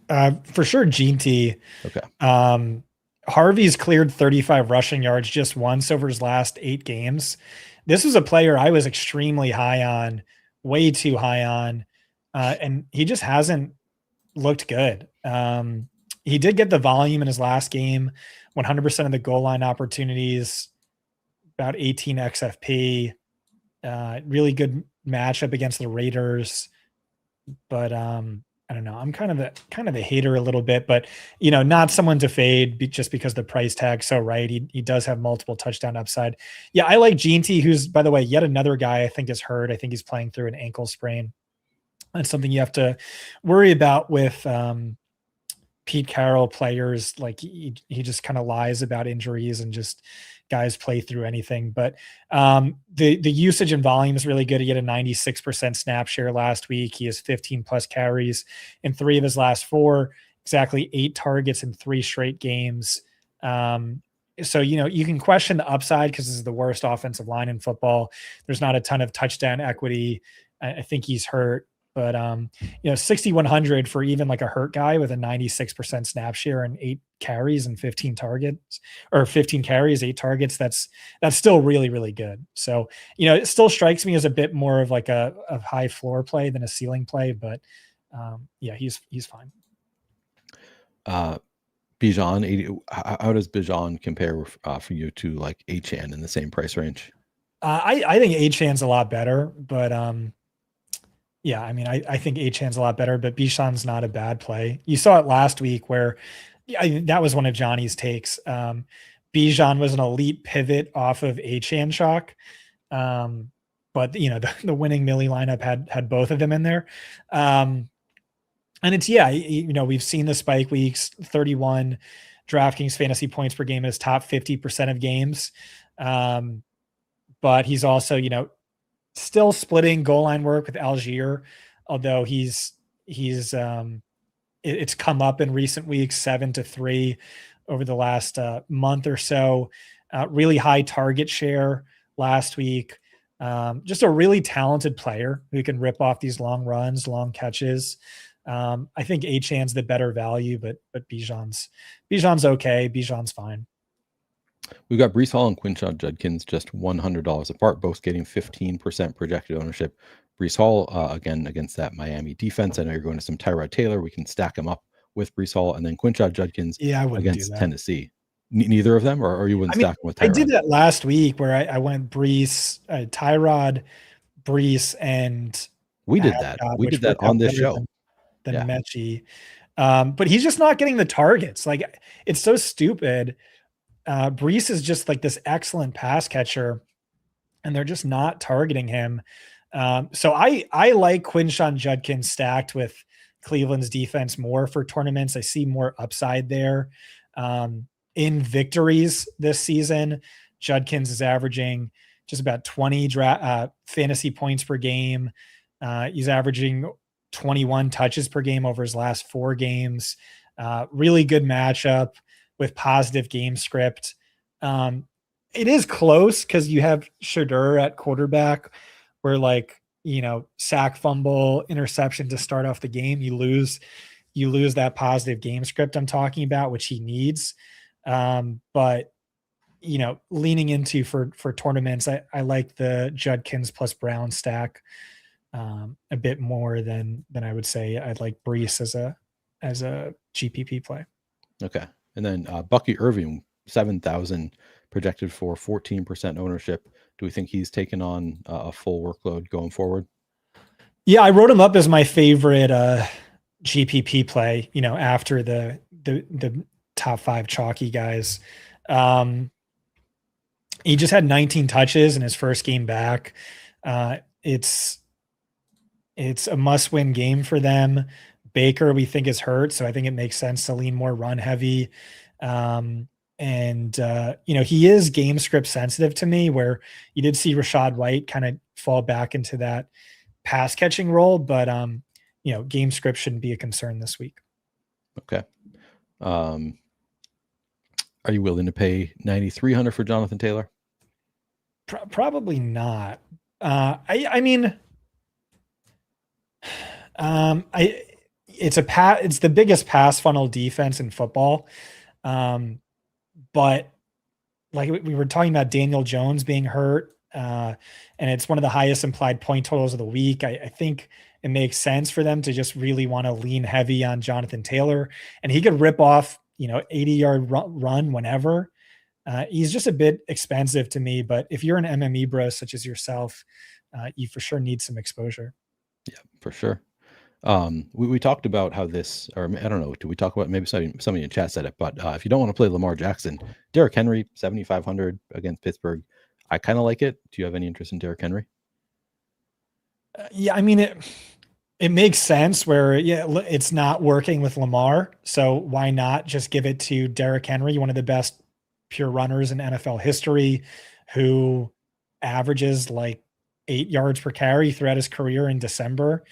For sure, Gene T. Okay. Harvey's cleared 35 rushing yards just once over his last 8 games. This was a player I was extremely high on, way too high on, and he just hasn't looked good. He did get the volume in his last game, 100% of the goal line opportunities, about 18 XFP, really good matchup against the Raiders. But I I don't know. I'm kind of a hater a little bit, but not someone to fade just because the price tag's so right. He does have multiple touchdown upside. Yeah, I like Jeanty, who's, by the way, yet another guy I think is hurt. I think he's playing through an ankle sprain. That's something you have to worry about with Pete Carroll players. Like he just kind of lies about injuries and just guys play through anything. But the usage and volume is really good. He had a 96% snap share last week. He has 15 plus carries in 3 of his last 4, exactly 8 targets in 3 straight games. So, you can question the upside because this is the worst offensive line in football. There's not a ton of touchdown equity. I think he's hurt. But 6,100 for even like a hurt guy with a 96% snap share and 8 carries and 15 targets, or 15 carries, 8 targets. That's still really, really good. So, it still strikes me as a bit more of like a high floor play than a ceiling play, but he's fine. Bijan, how does Bijan compare for you to like Achane in the same price range? I think Achane's a lot better, but yeah, I mean, I think Achane's a lot better, but Bijan's not a bad play. You saw it last week where that was one of Johnny's takes. Bijan was an elite pivot off of Achane chalk. But the winning Millie lineup had both of them in there. And it's, we've seen the spike weeks, 31 DraftKings fantasy points per game is top 50% of games. But he's also, still splitting goal line work with Algier, although it's come up in recent weeks, 7-3 over the last month or so. Really high target share last week. Just a really talented player who can rip off these long runs, long catches. I think Achane's the better value, but Bijan's okay. Bijan's fine. We've got Breece Hall and Quinshon Judkins just $100 apart, both getting 15% projected ownership. Breece Hall, again, against that Miami defense. I know you're going to some Tyrod Taylor. We can stack him up with Breece Hall, and then Quinshon Judkins against Tennessee. Neither of them, or you wouldn't stack them with Tyrod? I did that last week where I went Breece, Tyrod, Breece, and we did that. We did that on this show. Than Mechie. But he's just not getting the targets. Like, it's so stupid. Breece is just like this excellent pass catcher, and they're just not targeting him. So I like Quinshon Judkins stacked with Cleveland's defense more for tournaments. I see more upside there. In victories this season, Judkins is averaging just about 20 fantasy points per game. He's averaging 21 touches per game over his last 4 games. Really good matchup with positive game script. It is close because you have Shadur at quarterback where sack, fumble, interception to start off the game. You lose that positive game script I'm talking about, which he needs. But leaning into for tournaments, I like the Judkins plus Brown stack a bit more than I would say I'd like Breece as a GPP play. Okay. And then Bucky Irving, 7,000 projected for 14% ownership. Do we think he's taken on a full workload going forward? Yeah, I wrote him up as my favorite GPP play, after the top 5 chalky guys. He just had 19 touches in his first game back. It's a must-win game for them. Baker, we think, is hurt, so I think it makes sense to lean more run heavy. He is game script sensitive to me, where you did see Rachaad White kind of fall back into that pass catching role, but game script shouldn't be a concern this week. Okay. Are you willing to pay $9,300 for Jonathan Taylor? Probably not. It's the biggest pass funnel defense in football. But like we were talking about Daniel Jones being hurt, and it's one of the highest implied point totals of the week. I think it makes sense for them to just really want to lean heavy on Jonathan Taylor, and he could rip off, 80-yard run whenever. He's just a bit expensive to me, but if you're an MME bro such as yourself, you for sure need some exposure. Yeah, for sure. We talked about how this, or I don't know, did we talk about, maybe somebody in chat said it, but if you don't want to play Lamar Jackson, Derrick Henry, 7,500 against Pittsburgh. I kind of like it. Do you have any interest in Derrick Henry? Yeah, I mean it makes sense where it's not working with Lamar, so why not just give it to Derrick Henry, one of the best pure runners in NFL history, who averages like 8 yards per carry throughout his career in December.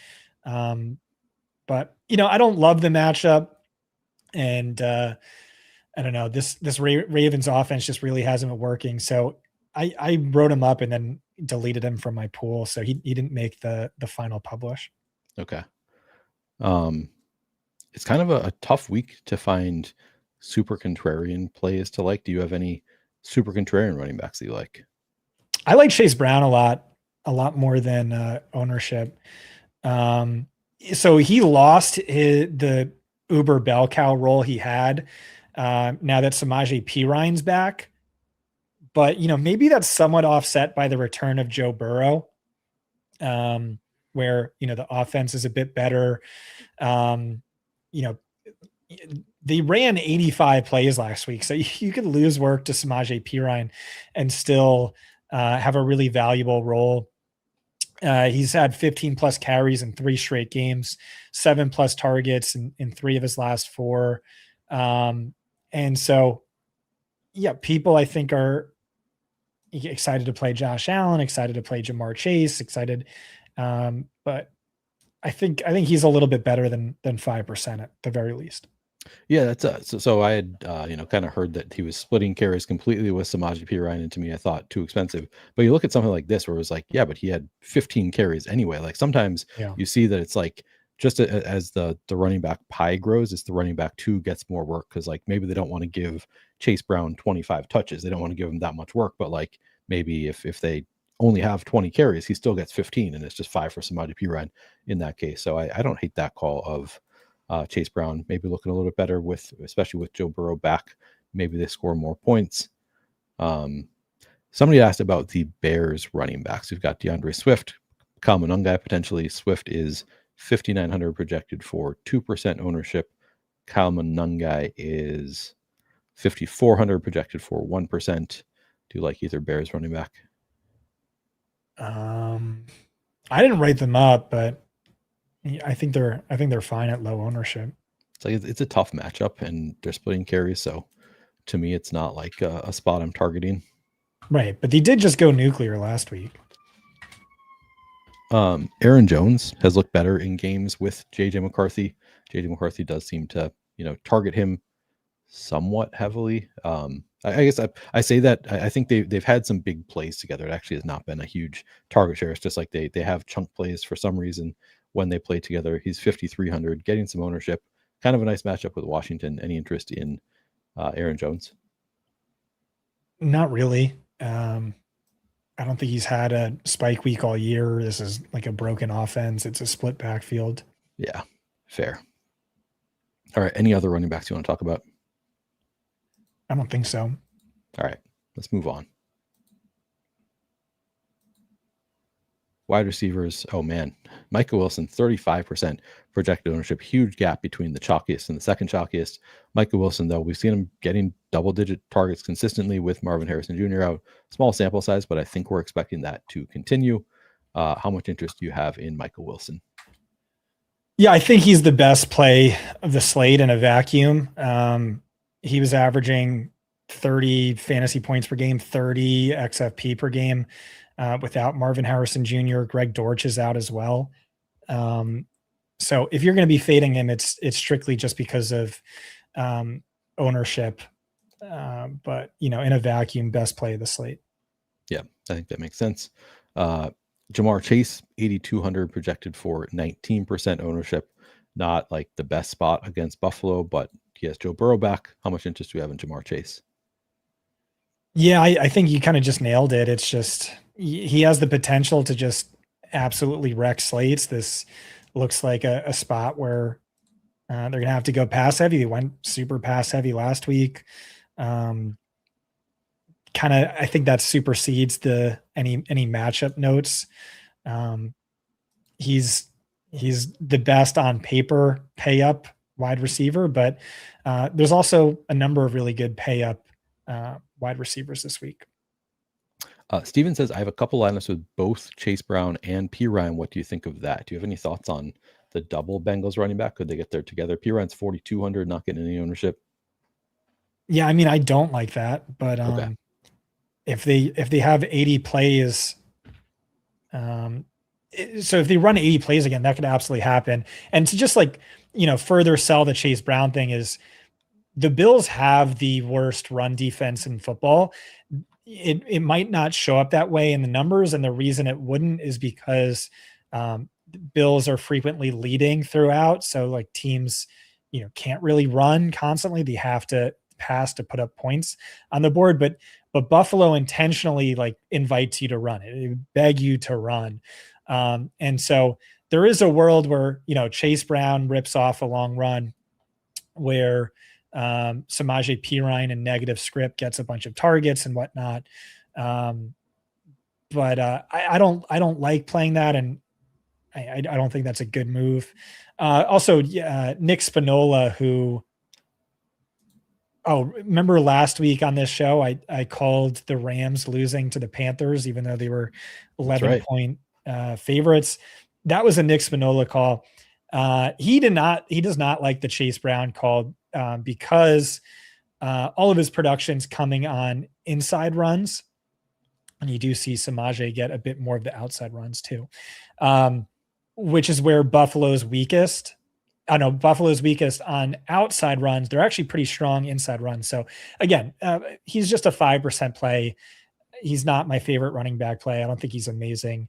But I don't love the matchup, and I don't know, this Ravens offense just really hasn't been working. So I wrote him up and then deleted him from my pool, so he didn't make the final publish. Okay. It's kind of a tough week to find super contrarian plays to like. Do you have any super contrarian running backs that you like? I like Chase Brown a lot more than ownership. So he lost the Uber bell cow role he had. Now that Samaje Perine's back, but maybe that's somewhat offset by the return of Joe Burrow, where the offense is a bit better. They ran 85 plays last week, so you could lose work to Samaje Perine and still have a really valuable role. He's had 15 plus carries in 3 straight games, 7 plus targets in 3 of his last 4. And so, yeah, people I think are excited to play Josh Allen, excited to play Jamar Chase, excited. But I think he's a little bit better than 5% at the very least. Yeah, that's so I had kind of heard that he was splitting carries completely with Samaje Perine, and to me I thought too expensive. But you look at something like this where it was like, yeah, but he had 15 carries anyway. Like sometimes you see that it's like just as the running back pie grows, it's the running back 2 gets more work, because like maybe they don't want to give Chase Brown 25 touches, they don't want to give him that much work, but like maybe if they only have 20 carries, he still gets 15, and it's just 5 for Samaje Perine in that case. So I don't hate that call of Chase Brown maybe looking a little bit better, especially with Joe Burrow back. Maybe they score more points. Somebody asked about the Bears running backs. We've got DeAndre Swift, Kyle Monangai potentially. Swift is 5,900 projected for 2% ownership. Kyle Monangai is 5,400 projected for 1%. Do you like either Bears running back? I didn't write them up, but I think they're fine at low ownership. It's like it's a tough matchup, and they're splitting carries, so to me, it's not like a spot I'm targeting. Right, but they did just go nuclear last week. Aaron Jones has looked better in games with JJ McCarthy. JJ McCarthy does seem to target him somewhat heavily. I guess I say that I think they've had some big plays together. It actually has not been a huge target share. It's just like they have chunk plays for some reason when they play together. He's 5,300, getting some ownership. Kind of a nice matchup with Washington. Any interest in Aaron Jones? Not really. I don't think he's had a spike week all year. This is like a broken offense. It's a split backfield. Yeah, fair. All right. Any other running backs you want to talk about? I don't think so. All right. Let's move on. Wide receivers. Oh, man. Micah Wilson, 35% projected ownership. Huge gap between the chalkiest and the second chalkiest. Micah Wilson, though, we've seen him getting double-digit targets consistently with Marvin Harrison Jr. out. Small sample size, but I think we're expecting that to continue. How much interest do you have in Micah Wilson? Yeah, I think he's the best play of the slate in a vacuum. He was averaging 30 fantasy points per game, 30 XFP per game. Without Marvin Harrison Jr., Greg Dortch is out as well. So if you're going to be fading him, it's strictly just because of ownership. But in a vacuum, best play of the slate. Yeah, I think that makes sense. Jamar Chase, 8,200 projected for 19% ownership. Not like the best spot against Buffalo, but he has Joe Burrow back. How much interest do you have in Jamar Chase? Yeah, I think you kind of just nailed it. It's just he has the potential to just absolutely wreck slates. This looks like a spot where they're going to have to go pass heavy. They went super pass heavy last week. I think that supersedes any matchup notes. He's He's the best on paper pay up wide receiver, but there's also a number of really good pay up wide receivers this week. Steven says, I have a couple lineups with both Chase Brown and P. Ryan. What do you think of that? Do you have any thoughts on the double Bengals running back? Could they get there together? P. Ryan's 4,200, not getting any ownership. Yeah, I mean, I don't like that, but Okay. if they have 80 plays, so if they run 80 plays again, that could absolutely happen. And to just further sell the Chase Brown thing is the Bills have the worst run defense in football. It might not show up that way in the numbers, and the reason it wouldn't is because Bills are frequently leading throughout. So like teams, can't really run constantly. They have to pass to put up points on the board. But Buffalo intentionally invites you to run it. It beg you to run. And so there is a world where, Chase Brown rips off a long run where Samaje Perine and negative script gets a bunch of targets and whatnot. But I don't like playing that. And I don't think that's a good move. Also, Nick Spinola, who, remember last week on this show, I called the Rams losing to the Panthers, even though they were 11-point favorites. That was a Nick Spinola call. He does not like the Chase Brown call because all of his production's coming on inside runs. And you do see Samaje get a bit more of the outside runs too, which is where Buffalo's weakest. I know Buffalo's weakest on outside runs. They're actually pretty strong inside runs. So again, he's just a 5% play. He's not my favorite running back play. I don't think he's amazing.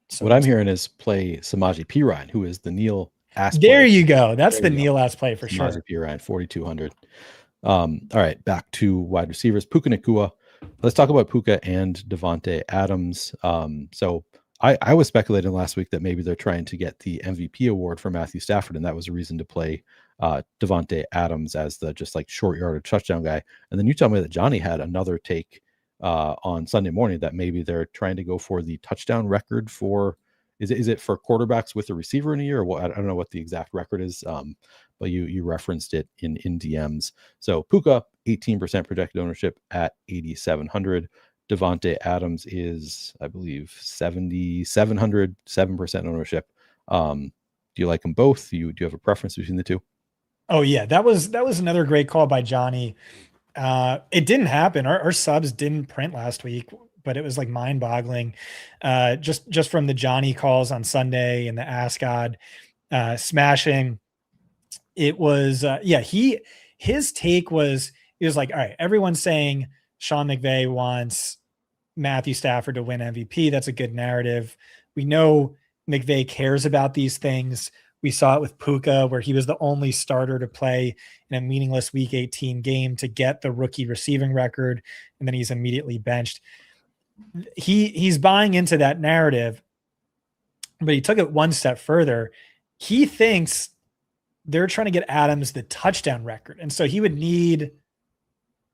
So what I'm hearing is play Samaje Perine, who is the Neil Ass. There you go. That's the Neil Ass play for Samaje sure. Perine, 4,200. All right, back to wide receivers. Puka Nacua. Let's talk about Puka and Davante Adams. So I was speculating last week that maybe they're trying to get the MVP award for Matthew Stafford, and that was a reason to play Davante Adams as the just short yardage touchdown guy. And then you tell me that Johnny had another take on Sunday morning that maybe they're trying to go for the touchdown record for. Is it for quarterbacks with a receiver in a year? Or what? I don't know what the exact record is, but you referenced it in DMs. So Puka, 18% projected ownership at 8,700. Davante Adams is, I believe, 7,700, 7% ownership. Do you like them both? Do you have a preference between the two? Oh yeah, that was another great call by Johnny. It didn't happen. Our subs didn't print last week, but it was mind-boggling. Just from the Johnny calls on Sunday and the Ask God smashing. It was his take was, he was like, all right, everyone's saying Sean McVay wants Matthew Stafford to win MVP. That's a good narrative. We know McVay cares about these things. We saw it with Puka, where he was the only starter to play in a meaningless Week 18 game to get the rookie receiving record, and then he's immediately benched. He's buying into that narrative, but he took it one step further. He thinks they're trying to get Adams the touchdown record, and so he would need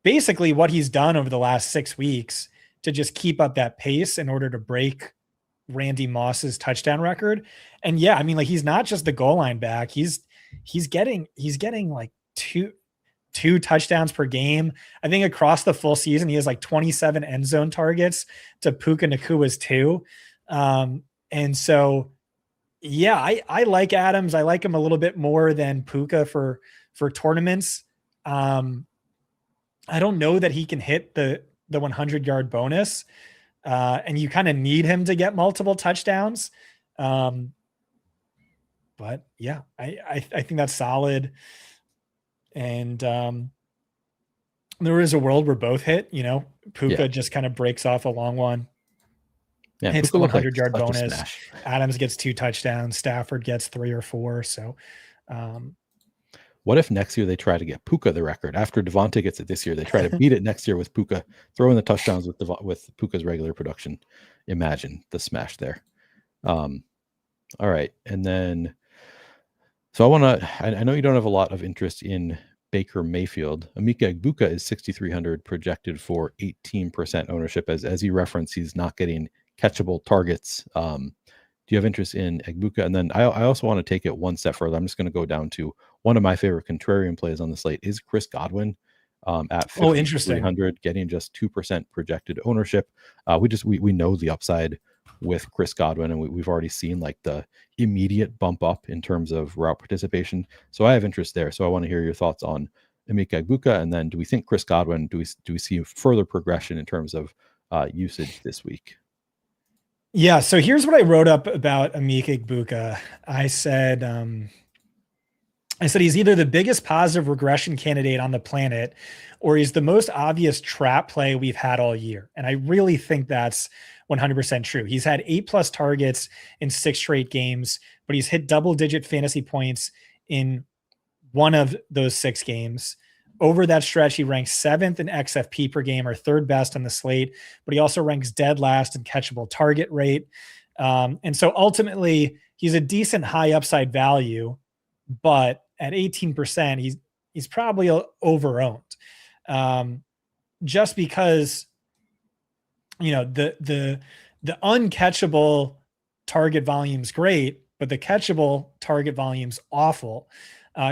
basically what he's done over the last 6 weeks to just keep up that pace in order to break Randy Moss's touchdown record. And yeah, I mean, he's not just the goal line back. He's getting two touchdowns per game. I think across the full season, he has 27 end zone targets to Puka Nacua's 2. And so, yeah, I like Adams. I like him a little bit more than Puka for tournaments. I don't know that he can hit the 100-yard bonus. And you kind of need him to get multiple touchdowns. But yeah, I think that's solid. And there is a world where both hit, Puka just kind of breaks off a long one. Yeah, hits the 100-yard bonus. Adams gets 2 touchdowns. Stafford gets 3 or 4. So what if next year they try to get Puka the record? After Davante gets it this year, they try to beat it next year with Puka, throw in the touchdowns with Puka's regular production. Imagine the smash there. All right. And then, so I know you don't have a lot of interest in Baker Mayfield. Emeka Egbuka is 6,300 projected for 18% ownership. As you referenced, he's not getting catchable targets. Do you have interest in Egbuka? And then I also want to take it one step further. I'm just going to go down to one of my favorite contrarian plays on the slate is Chris Godwin at 5,300, getting just 2% projected ownership. We know the upside with Chris Godwin, and we've already seen like the immediate bump up in terms of route participation. So I have interest there. So I want to hear your thoughts on Emeka Egbuka, and then do we think Chris Godwin? Do we see further progression in terms of usage this week? Yeah. So here's what I wrote up about Emeka Egbuka. I said he's either the biggest positive regression candidate on the planet, or he's the most obvious trap play we've had all year. And I really think that's 100% true. He's had 8+ targets in 6 straight games, but he's hit double-digit fantasy points in one of those 6 games. Over that stretch, he ranks 7th in XFP per game, or 3rd best on the slate, but he also ranks dead last in catchable target rate. And so ultimately, he's a decent high upside value, but at 18%, he's probably over-owned. Just because, the uncatchable target volume's great, but the catchable target volume's awful.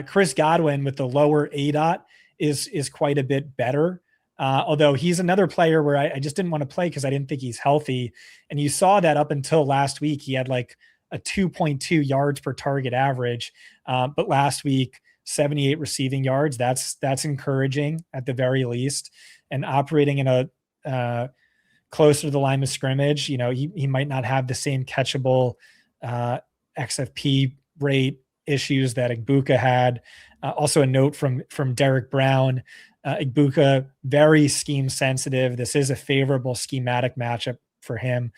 Chris Godwin with the lower ADOT is quite a bit better. Although he's another player where I just didn't want to play because I didn't think he's healthy. And you saw that up until last week, he had like a 2.2 yards per target average. But last week, 78 receiving yards. That's encouraging at the very least. And operating in a closer to the line of scrimmage, he might not have the same catchable XFP rate issues that Egbuka had. Also a note from Derek Brown, Egbuka, very scheme sensitive. This is a favorable schematic matchup for him.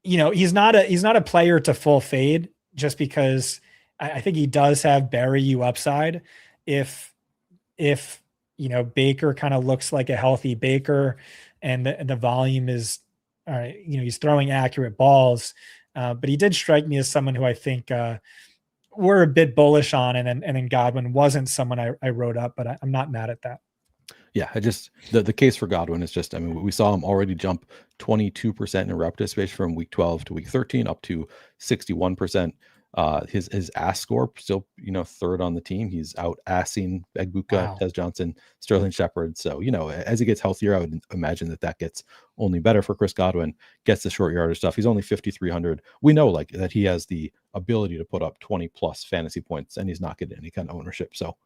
He's not a player to full fade just because I think he does have bury you upside. If Baker kind of looks like a healthy Baker and the volume is, he's throwing accurate balls. But he did strike me as someone who I think we're a bit bullish on, and then Godwin wasn't someone I wrote up, but I'm not mad at that. Yeah, the case for Godwin is just, we saw him already jump 22% in route participation from week 12 to week 13 up to 61%. His ass score still, 3rd on the team. He's out assing Egbuka, Wow. Tez Johnson, Sterling Shepard. So, as he gets healthier, I would imagine that gets only better for Chris Godwin, gets the short yardage stuff. He's only 5,300. We know that he has the ability to put up 20+ fantasy points, and he's not getting any kind of ownership. So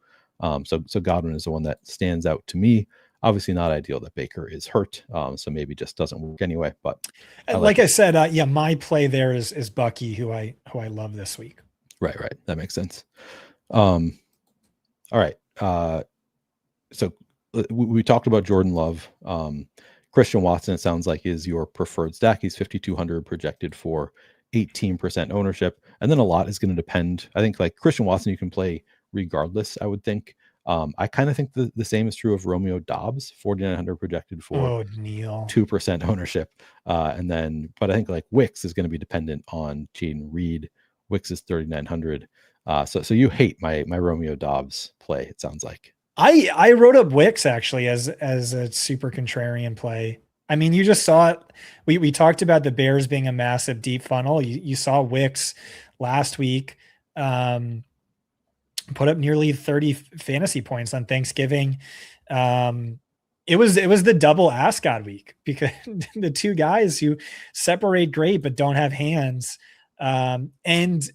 Godwin is the one that stands out to me. Obviously not ideal that Baker is hurt. So maybe just doesn't work anyway, but I said, my play there is Bucky, who I love this week. Right. That makes sense. All right. So we talked about Jordan Love. Christian Watson, it sounds like, is your preferred stack. He's 5,200 projected for 18% ownership. And then a lot is going to depend. I think like Christian Watson, you can play regardless, I would think. I kind of think the same is true of Romeo Dobbs, 4,900 projected for 2% ownership. But I think like Wicks is going to be dependent on Jaden Reed. Wicks is 3,900. So you hate my Romeo Dobbs play, it sounds like. I wrote up Wicks actually as a super contrarian play. You just saw it. We talked about the Bears being a massive deep funnel. You saw Wicks last week. Put up nearly 30 fantasy points on Thanksgiving. It was the double Ascot week because the two guys who separate great but don't have hands. And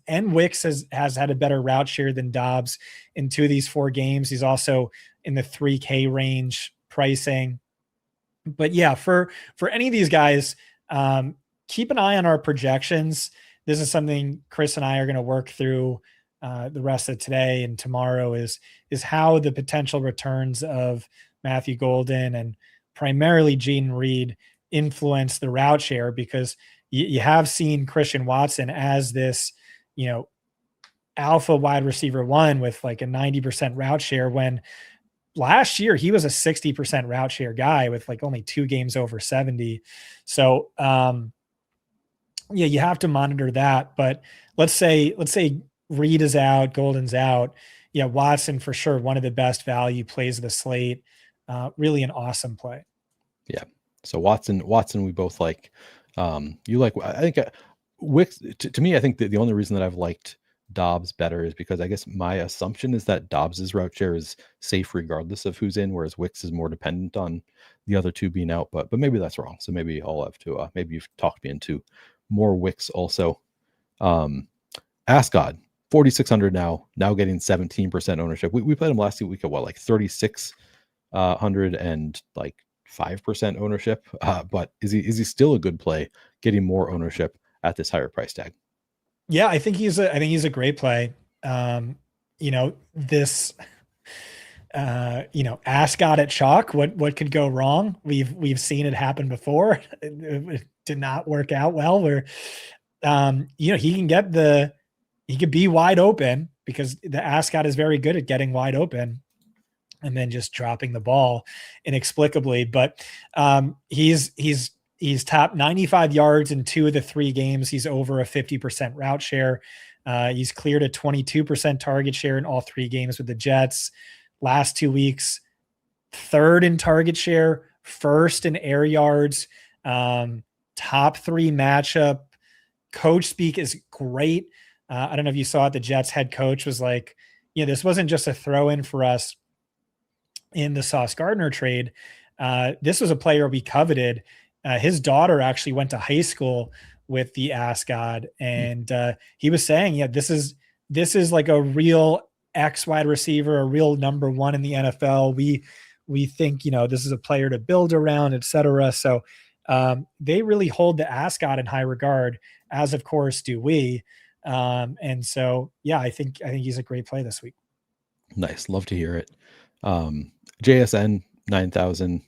Wicks has had a better route share than Dobbs in 2 of these 4 games. He's also in the 3K range pricing. But yeah, for any of these guys, keep an eye on our projections. This is something Chris and I are going to work through the rest of today and tomorrow is how the potential returns of Matthew Golden and primarily Jaden Reed influence the route share, because you have seen Christian Watson as this, alpha wide receiver 1 with like a 90% route share, when last year he was a 60% route share guy with like only 2 games over 70. So you have to monitor that. But let's say Reed is out, Golden's out. Yeah, Watson for sure, one of the best value plays of the slate. Really an awesome play. Yeah. So Watson, we both like. You like, I think Wicks, to me, I think that the only reason that I've liked Dobbs better is because I guess my assumption is that Dobbs's route share is safe regardless of who's in, whereas Wicks is more dependent on the other two being out. But maybe that's wrong. So maybe I'll have to, maybe you've talked me into more Wicks also. Ascot, 4,600 now getting 17% ownership. We played him last week at what, like 3,600 and like 5% ownership. But is he still a good play getting more ownership at this higher price tag? Yeah, I think he's a great play. This Ascot at chalk, what could go wrong? We've seen it happen before. It did not work out well where he could be wide open because the Ascot is very good at getting wide open and then just dropping the ball inexplicably. But he's top 95 yards in 2 of the 3 games. He's over a 50% route share. He's cleared a 22% target share in all 3 games with the Jets. Last 2 weeks, 3rd in target share, 1st in air yards, top 3 matchup. Coach speak is great. I don't know if you saw it. The Jets head coach was like, this wasn't just a throw in for us in the Sauce Gardner trade. This was a player we coveted. His daughter actually went to high school with the Ascot, and he was saying, this is like a real X wide receiver, a real number 1 in the NFL. We think, this is a player to build around, et cetera. So they really hold the Ascot in high regard, as of course do we. And so, yeah, I think he's a great play this week. Nice. Love to hear it. JSN 9,000,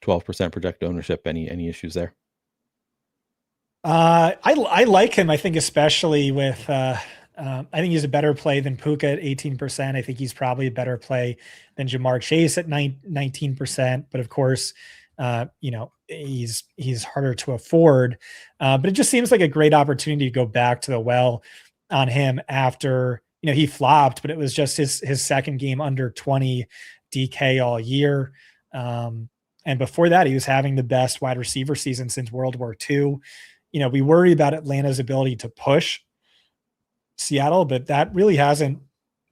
12% projected ownership. Any issues there? I like him. I think especially with, I think he's a better play than Puka at 18%. I think he's probably a better play than Jamar Chase at 19%. But of course, he's harder to afford. But it just seems like a great opportunity to go back to the well on him after, he flopped, but it was just his second game under 20 DK all year. And before that, he was having the best wide receiver season since World War II. We worry about Atlanta's ability to push Seattle, but that really hasn't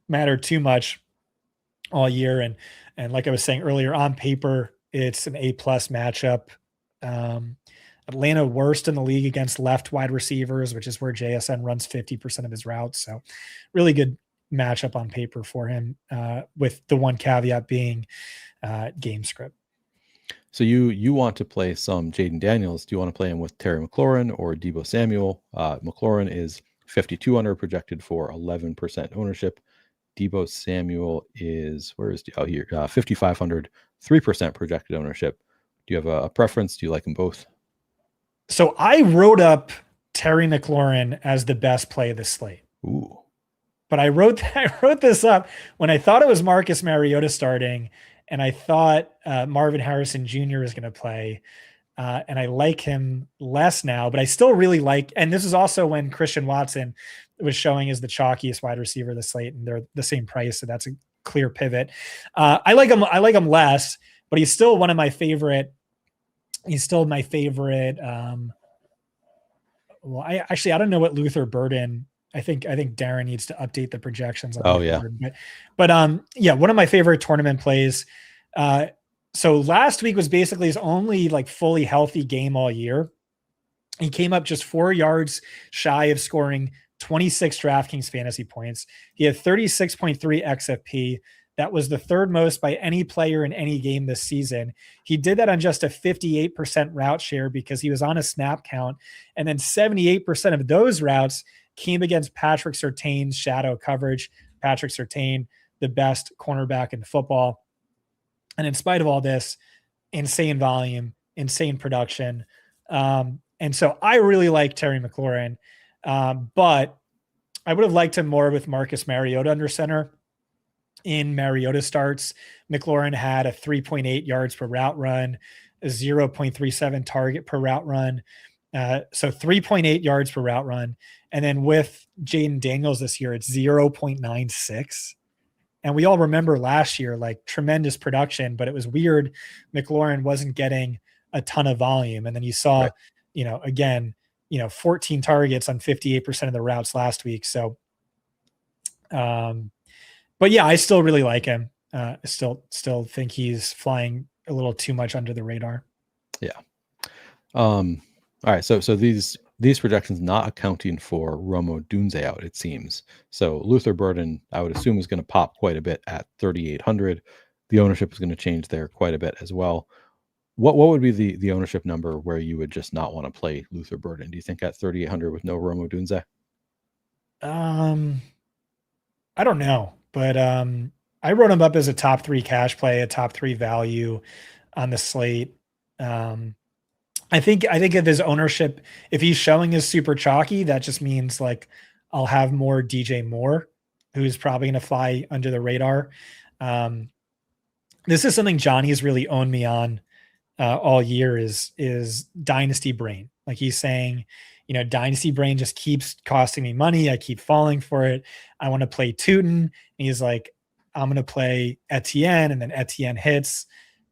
mattered too much all year. And like I was saying earlier, on paper, it's an A+ matchup. Atlanta worst in the league against left wide receivers, which is where JSN runs 50% of his routes. So really good matchup on paper for him, with the one caveat being game script. So you want to play some Jaden Daniels. Do you want to play him with Terry McLaurin or Deebo Samuel? McLaurin is 5,200 projected for 11% ownership. Deebo Samuel is, 5,500, 3% projected ownership. Do you have a preference? Do you like them both? So I wrote up Terry McLaurin as the best play of the slate. Ooh. But I wrote this up when I thought it was Marcus Mariota starting, and I thought Marvin Harrison Jr. was going to play. And I like him less now, but I still really like, and this is also when Christian Watson was showing as the chalkiest wide receiver of the slate, and they're the same price. So that's a clear pivot. I like him less, but he's still one of my favorite. He's still my favorite. Well, I don't know what Luther Burden. I think Darren needs to update the projections. On but one of my favorite tournament plays. So last week was basically his only like fully healthy game all year. He came up just 4 yards shy of scoring 26 DraftKings fantasy points. He had 36.3 XFP. That was the 3rd most by any player in any game this season. He did that on just a 58% route share because he was on a snap count. And then 78% of those routes came against Patrick Surtain's shadow coverage. Patrick Surtain, the best cornerback in football. And in spite of all this, insane volume, insane production. And so I really like Terry McLaurin, but I would have liked him more with Marcus Mariota under center. In Mariota starts, McLaurin had a 3.8 yards per route run, a 0.37 target per route run. So 3.8 yards per route run. And then with Jaden Daniels this year, it's 0.96. And we all remember last year, like tremendous production, but it was weird. McLaurin wasn't getting a ton of volume. And then you saw again, 14 targets on 58% of the routes last week. So, but yeah, I still really like him. I still think he's flying a little too much under the radar. Yeah. All right. So these projections not accounting for Romo Dunze out, it seems. So Luther Burden, I would assume, is going to pop quite a bit at 3,800. The ownership is going to change there quite a bit as well. What would be the ownership number where you would just not want to play Luther Burden? Do you think at 3,800 with no Romo Dunze? I don't know, but I wrote him up as a top 3 cash play, a top 3 value on the slate. I think if his ownership, if he's showing is super chalky, that just means like I'll have more DJ Moore, who's probably going to fly under the radar. This is something Johnny's really owned me on all year is dynasty brain. Like he's saying, dynasty brain just keeps costing me money. I keep falling for it. I want to play Tootin. And he's like, I'm going to play Etienne, and then Etienne hits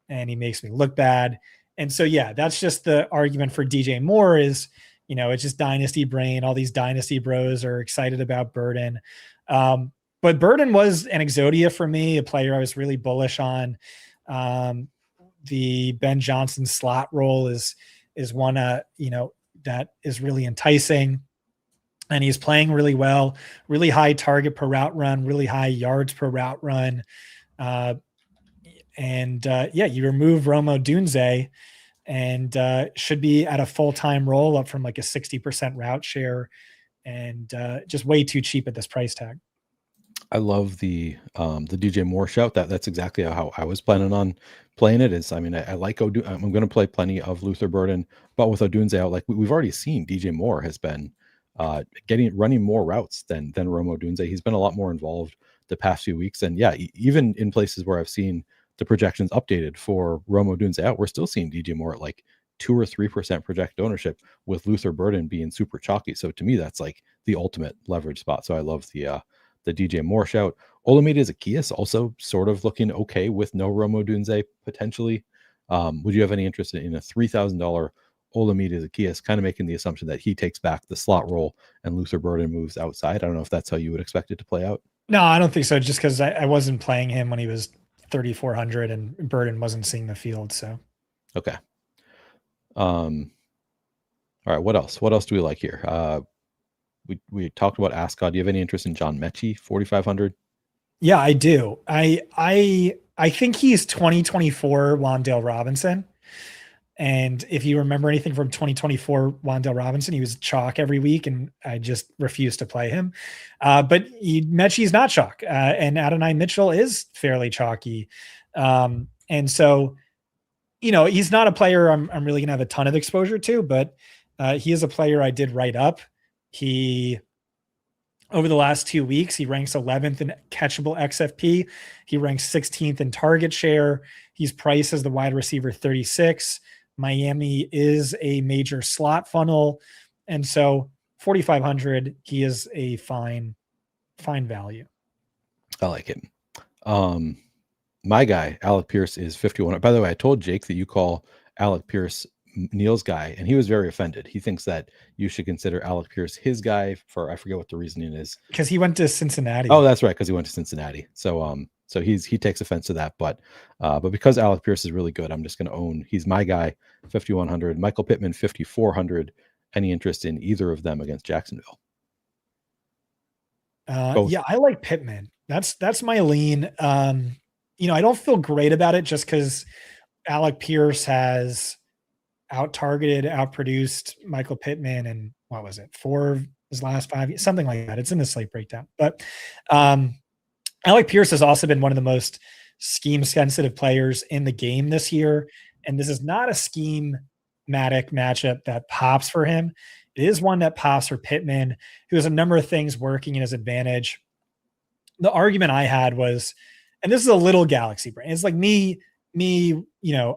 and he makes me look bad. And so, yeah, that's just the argument for DJ Moore is, it's just dynasty brain. All these dynasty bros are excited about Burden. But Burden was an Exodia for me, a player I was really bullish on. The Ben Johnson slot role is one, that is really enticing. And he's playing really well, really high target per route run, really high yards per route run. You remove Romo Dunze and should be at a full-time role, up from like a 60% route share, and just way too cheap at this price tag. I love the DJ Moore shout. That's exactly how I was planning on playing it. I like I'm going to play plenty of Luther Burden, but with Odunze out, like we've already seen, DJ Moore has been running more routes than Romo Dunze. He's been a lot more involved the past few weeks, and yeah, even in places where I've seen the projections updated for Romo Dunze out, we're still seeing DJ Moore at like 2 or 3% projected ownership, with Luther Burden being super chalky. So to me, that's like the ultimate leverage spot. So I love the DJ Moore shout. Olamide Zaccheaus also sort of looking okay with no Romo Dunze potentially. Would you have any interest in a $3,000 Olamide Zaccheaus, kind of making the assumption that he takes back the slot role and Luther Burden moves outside? I don't know if that's how you would expect it to play out. No, I don't think so. Just because I wasn't playing him when he was 3,400 and Burden wasn't seeing the field. So, okay. All right. What else? What else do we like here? We talked about Ascot. Do you have any interest in John Mechie, 4,500? Yeah, I do. I think he's 2024 Wan'Dale Robinson. And if you remember anything from 2024 Wan'Dale Robinson, he was chalk every week, and I just refused to play him. But Mechie's not chalk, and Adonai Mitchell is fairly chalky. And so, he's not a player I'm really going to have a ton of exposure to, but he is a player I did write up. Over the last 2 weeks, he ranks 11th in catchable XFP. He ranks 16th in target share. He's priced as the wide receiver 36. Miami is a major slot funnel. And so 4,500, he is a fine value. I like it. My guy, Alec Pierce, is 51. By the way, I told Jake that you call Alec Pierce Neil's guy, and he was very offended. He thinks that you should consider Alec Pierce his guy for, I forget what the reasoning is. Because he went to Cincinnati. Oh, that's right, because he went to Cincinnati. So he takes offense to that, but because Alec Pierce is really good, I'm just going to own. He's my guy, 5,100. Michael Pittman, 5,400. Any interest in either of them against Jacksonville? Yeah, I like Pittman. That's my lean. I don't feel great about it just because Alec Pierce has out-targeted, outproduced Michael Pittman, and what was it, 4 of his last 5, something like that. It's in the slate breakdown. But Alec Pierce has also been one of the most scheme-sensitive players in the game this year, and this is not a schematic matchup that pops for him. It is one that pops for Pittman, who has a number of things working in his advantage. The argument I had was, and this is a little galaxy brain, it's like me,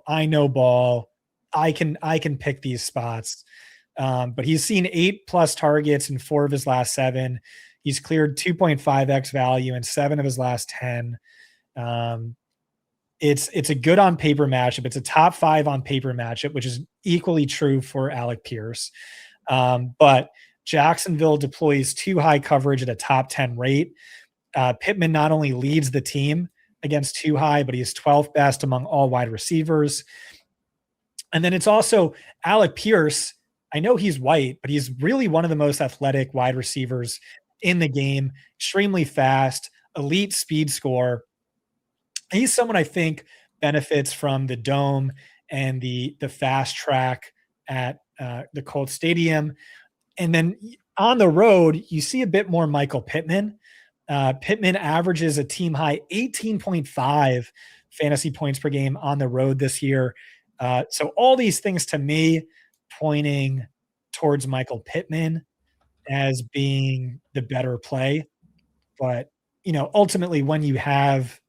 I know ball. I can pick these spots. But he's seen 8+ targets in 4 of his last 7. He's cleared 2.5x value in 7 of his last 10. it's a good on paper matchup. It's a top 5 on paper matchup, which is equally true for Alec Pierce. But Jacksonville deploys too high coverage at a top 10 rate. Pittman not only leads the team against too high, but he is 12th best among all wide receivers. And then it's also Alec Pierce. I know he's white, but he's really one of the most athletic wide receivers in the game, extremely fast, elite speed score. He's someone I think benefits from the dome and the fast track at the Colts Stadium. And then on the road, you see a bit more Michael Pittman. Pittman averages a team high 18.5 fantasy points per game on the road this year. So all these things to me pointing towards Michael Pittman as being the better play. But, ultimately when you have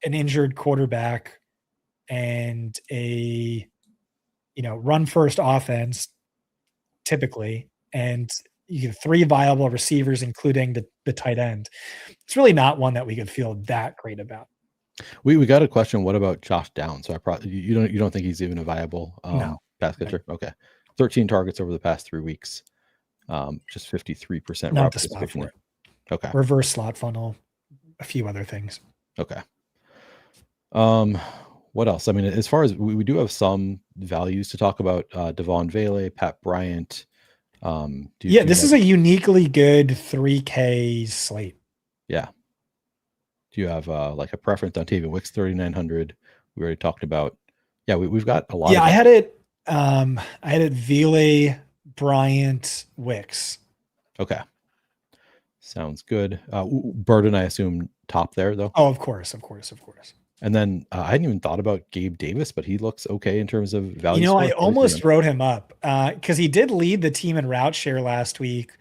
an injured quarterback and a, run first offense typically, and you have 3 viable receivers, including the tight end, it's really not one that we could feel that great about. We got a question. What about Josh Downs? So I probably you don't think he's even a viable pass catcher? Okay, 13 targets over the past 3 weeks, just 53% Not the spot for it. Okay, Reverse slot funnel, a few other things. Okay. What else? I mean, as far as we do have some values to talk about, Devon Vele, Pat Bryant. This is a uniquely good 3K slate. Yeah. Do you have like a preference on Tavian Wicks 3,900? We already talked about. Yeah, we've got a lot. Yeah, I had it Vele, Bryant, Wicks. Okay. Sounds good. Burden, I assume, top there though. Oh, of course. And then I hadn't even thought about Gabe Davis, but he looks okay in terms of value. I almost wrote him up because he did lead the team in route share last week.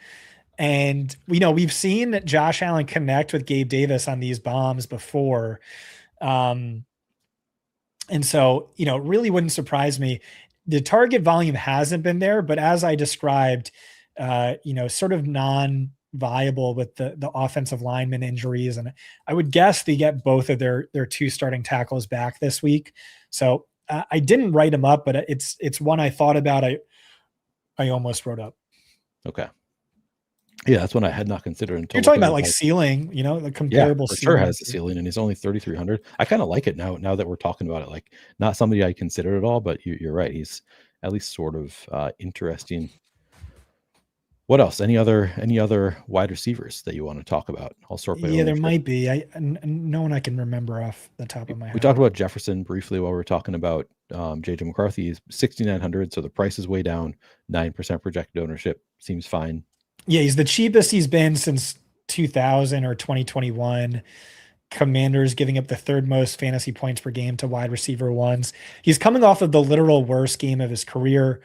And, we've seen Josh Allen connect with Gabe Davis on these bombs before. And so, really wouldn't surprise me. The target volume hasn't been there, but as I described, sort of non-viable with the offensive lineman injuries. And I would guess they get both of their 2 starting tackles back this week. So I didn't write him up, but it's one I thought about. I almost wrote up. Okay. Yeah, that's one I had not considered until. You're talking about like ceiling, the comparable. Yeah, for sure has the ceiling, and he's only 3,300. I kind of like it now that we're talking about it. Like, not somebody I considered at all, but you're right. He's at least sort of interesting. What else? Any other wide receivers that you want to talk about? I'll sort by. Yeah, there might be. No one I can remember off the top of my head. We talked about Jefferson briefly while we were talking about JJ McCarthy. He's 6,900, so the price is way down. 9% projected ownership seems fine. Yeah, he's the cheapest he's been since 2000 or 2021. Commanders giving up the 3rd most fantasy points per game to wide receiver ones. He's coming off of the literal worst game of his career.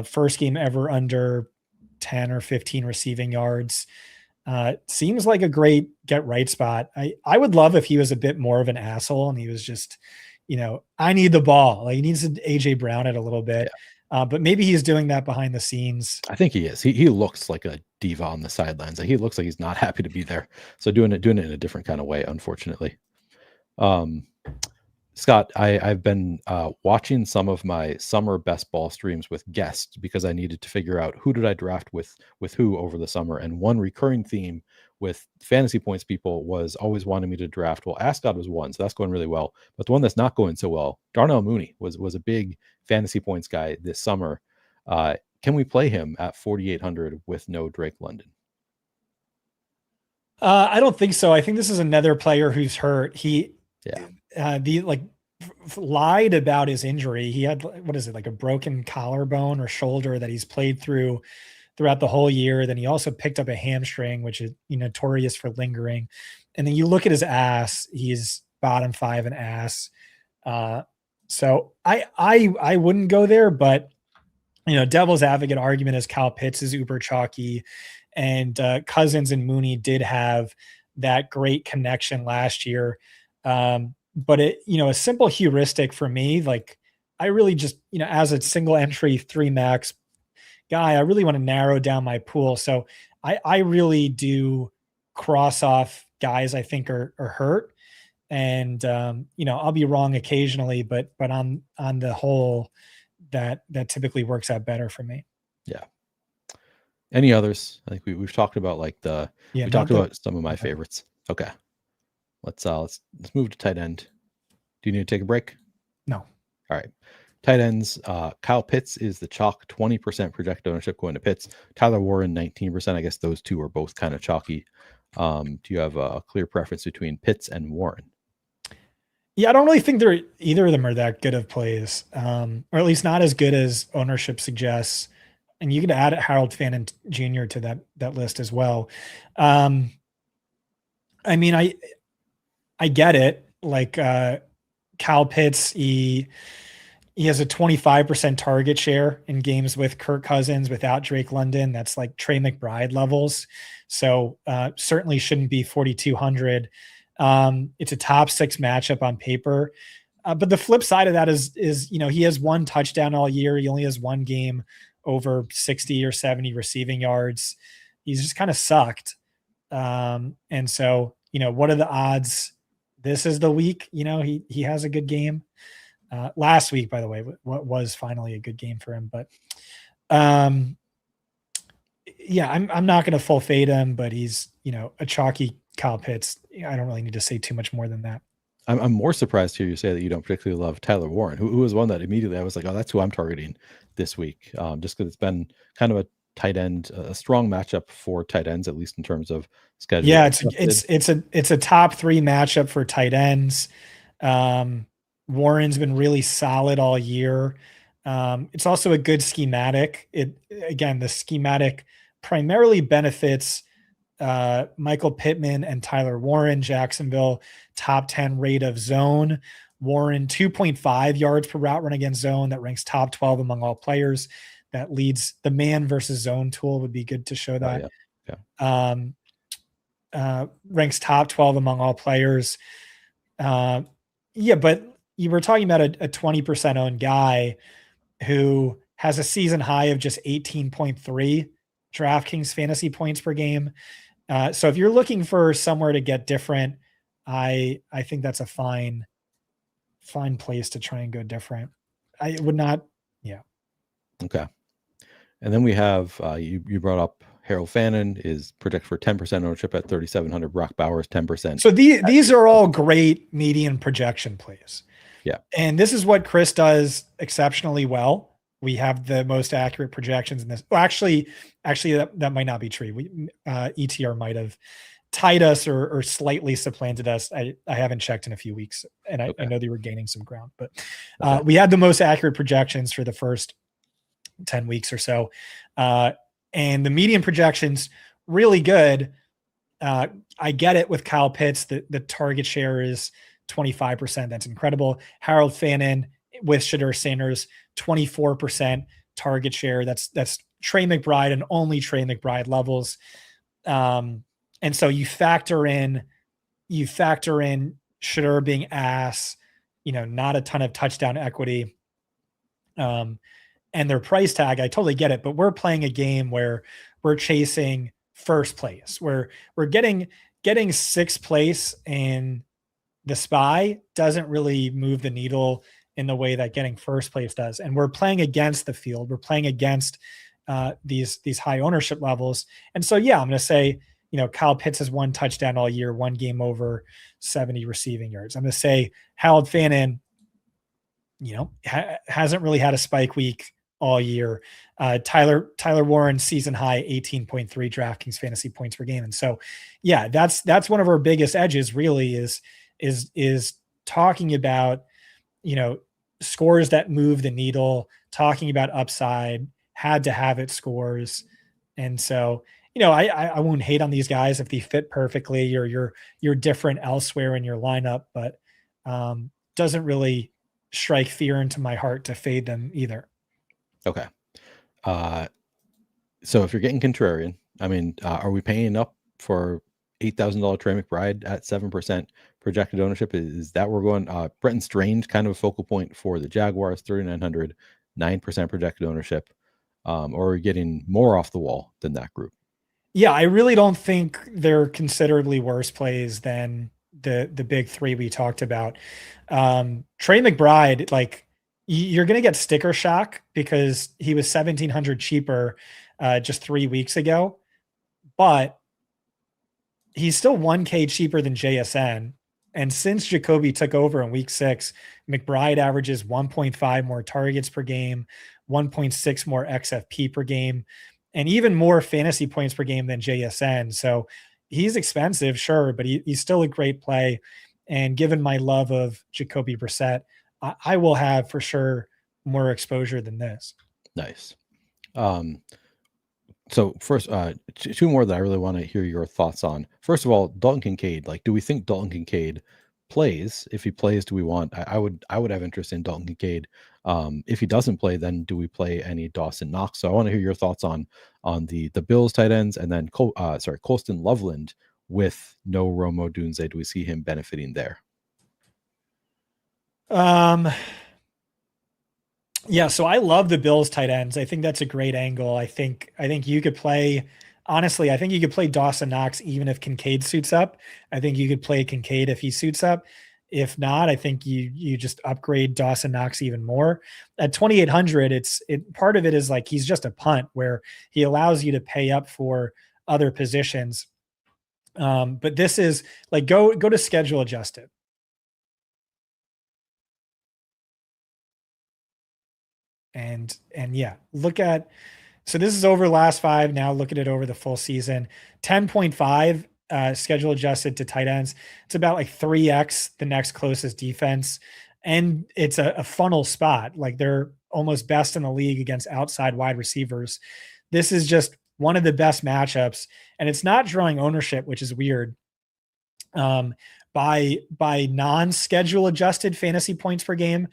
First game ever under 10 or 15 receiving yards. Seems like a great get right spot. I would love if he was a bit more of an asshole and he was just, I need the ball. Like, he needs to AJ Brown it a little bit. Yeah. But maybe he's doing that behind the scenes. I think he is. He looks like a diva on the sidelines. Like, he looks like he's not happy to be there. So doing it in a different kind of way, unfortunately. Scott, I've been watching some of my summer best ball streams with guests because I needed to figure out who did I draft with who over the summer. And one recurring theme with fantasy points people was always wanting me to draft. Well, Ascot was one, so that's going really well. But the one that's not going so well, Darnell Mooney was a big fantasy points guy this summer. Can we play him at 4,800 with no Drake London? I don't think so. I think this is another player who's hurt. He lied about his injury. He had, like a broken collarbone or shoulder that he's played throughout the whole year. Then he also picked up a hamstring, which is notorious for lingering. And then you look at his ass, he's bottom 5 in ass. So I wouldn't go there, but devil's advocate argument is Kyle Pitts is uber chalky, and Cousins and Mooney did have that great connection last year. But a simple heuristic for me, like, I really just, as a single entry 3 max guy, I really want to narrow down my pool. So I really do cross off guys I think are hurt. And I'll be wrong occasionally, but on the whole, that typically works out better for me. Yeah. Any others? I think we've talked about we talked about some of my favorites. Okay. Let's move to tight end. Do you need to take a break? No. All right. Tight ends. Kyle Pitts is the chalk, 20% projected ownership going to Pitts. Tyler Warren, 19%. I guess those two are both kind of chalky. Do you have a clear preference between Pitts and Warren? Yeah, I don't really think either of them are that good of plays, or at least not as good as ownership suggests. And you can add Harold Fannin Jr. to that list as well. I mean, I get it. Like Kyle Pitts, he has a 25% target share in games with Kirk Cousins without Drake London. That's like Trey McBride levels. So certainly shouldn't be 4,200. It's a top 6 matchup on paper. But the flip side of that is he has 1 touchdown all year. He only has 1 game over 60 or 70 receiving yards. He's just kind of sucked. And so, what are the odds? This is the week, he has a good game. Last week, by the way, what was finally a good game for him. But yeah, I'm not going to full fade him, but he's, a chalky Kyle Pitts. I don't really need to say too much more than that. I'm more surprised to hear you say that you don't particularly love Tyler Warren, who was one that immediately I was like, oh, that's who I'm targeting this week. Just because it's been kind of a tight end, a strong matchup for tight ends, at least in terms of schedule. Yeah, it's a top 3 matchup for tight ends. Warren's been really solid all year. It's also a good schematic. The schematic primarily benefits Michael Pittman and Tyler Warren. Jacksonville, top 10 rate of zone. Warren, 2.5 yards per route run against zone. That ranks top 12 among all players. That leads the man versus zone tool. Would be good to show that. Ranks top 12 among all players. But you were talking about a 20% owned guy who has a season high of just 18.3 DraftKings fantasy points per game. So if you're looking for somewhere to get different, I think that's a fine place to try and go different. I would not. Yeah. Okay. And then we have, you brought up Harold Fannin is projected for 10% ownership at 3,700. Brock Bowers, 10%. So these are all great median projection plays. Yeah. And this is what Chris does exceptionally well. We have the most accurate projections in this. Well, actually, that might not be true. ETR might have tied us or slightly supplanted us. I haven't checked in a few weeks, and I know they were gaining some ground. But we had the most accurate projections for the first 10 weeks or so. And the median projections, really good. I get it with Kyle Pitts. The target share is 25%. That's incredible. Harold Fannin with Shedeur Sanders, 24% target share. That's Trey McBride and only Trey McBride levels. And so you factor in Shedeur being ass, not a ton of touchdown equity. And their price tag, I totally get it, but we're playing a game where we're chasing first place, where we're getting 6th place, and the SPY doesn't really move the needle in the way that getting first place does. And we're playing against the field. We're playing against these high ownership levels. And so, yeah, I'm going to say, Kyle Pitts has 1 touchdown all year, 1 game over 70 receiving yards. I'm going to say Harold Fannin, hasn't really had a spike week all year. Tyler Warren, season high 18.3 DraftKings fantasy points per game. And so, yeah, that's one of our biggest edges really is talking about, scores that move the needle, talking about upside, had to have it scores. And so, I won't hate on these guys if they fit perfectly or you're different elsewhere in your lineup, but doesn't really strike fear into my heart to fade them either. Okay. So if you're getting contrarian, I mean, are we paying up for $8,000 Trey McBride at 7% projected ownership? Is that we're going? Brenton Strange, kind of a focal point for the Jaguars, 3,900, 9% projected ownership. Or are we getting more off the wall than that group? Yeah, I really don't think they're considerably worse plays than the big three we talked about. Trey McBride, like you're going to get sticker shock because he was 1,700 cheaper just 3 weeks ago, but he's still 1K cheaper than JSN. And since Jacoby took over in week 6, McBride averages 1.5 more targets per game, 1.6 more XFP per game, and even more fantasy points per game than JSN. So he's expensive, sure, but he's still a great play. And given my love of Jacoby Brissett, I will have for sure more exposure than this. Nice. So first, two more that I really want to hear your thoughts on. First of all, Dalton Kincaid. Like, do we think Dalton Kincaid plays? If he plays, do we want? I would have interest in Dalton Kincaid. If he doesn't play, then do we play any Dawson Knox? So I want to hear your thoughts on the Bills tight ends, and then Colston Loveland with no Romo Dunze. Do we see him benefiting there? Yeah, so I love the Bills tight ends. I think that's a great angle. I think you could play, honestly, I think you could play Dawson Knox even if Kincaid suits up. I think you could play Kincaid if he suits up. If not, I think you just upgrade Dawson Knox even more. At 2,800, part of it is like he's just a punt where he allows you to pay up for other positions. But this is like go to schedule adjusted. And yeah, so this is over last 5. Now look at it over the full season. 10.5 schedule adjusted to tight ends. It's about like 3x the next closest defense. And it's a funnel spot. Like they're almost best in the league against outside wide receivers. This is just one of the best matchups. And it's not drawing ownership, which is weird. By non-schedule adjusted fantasy points per game,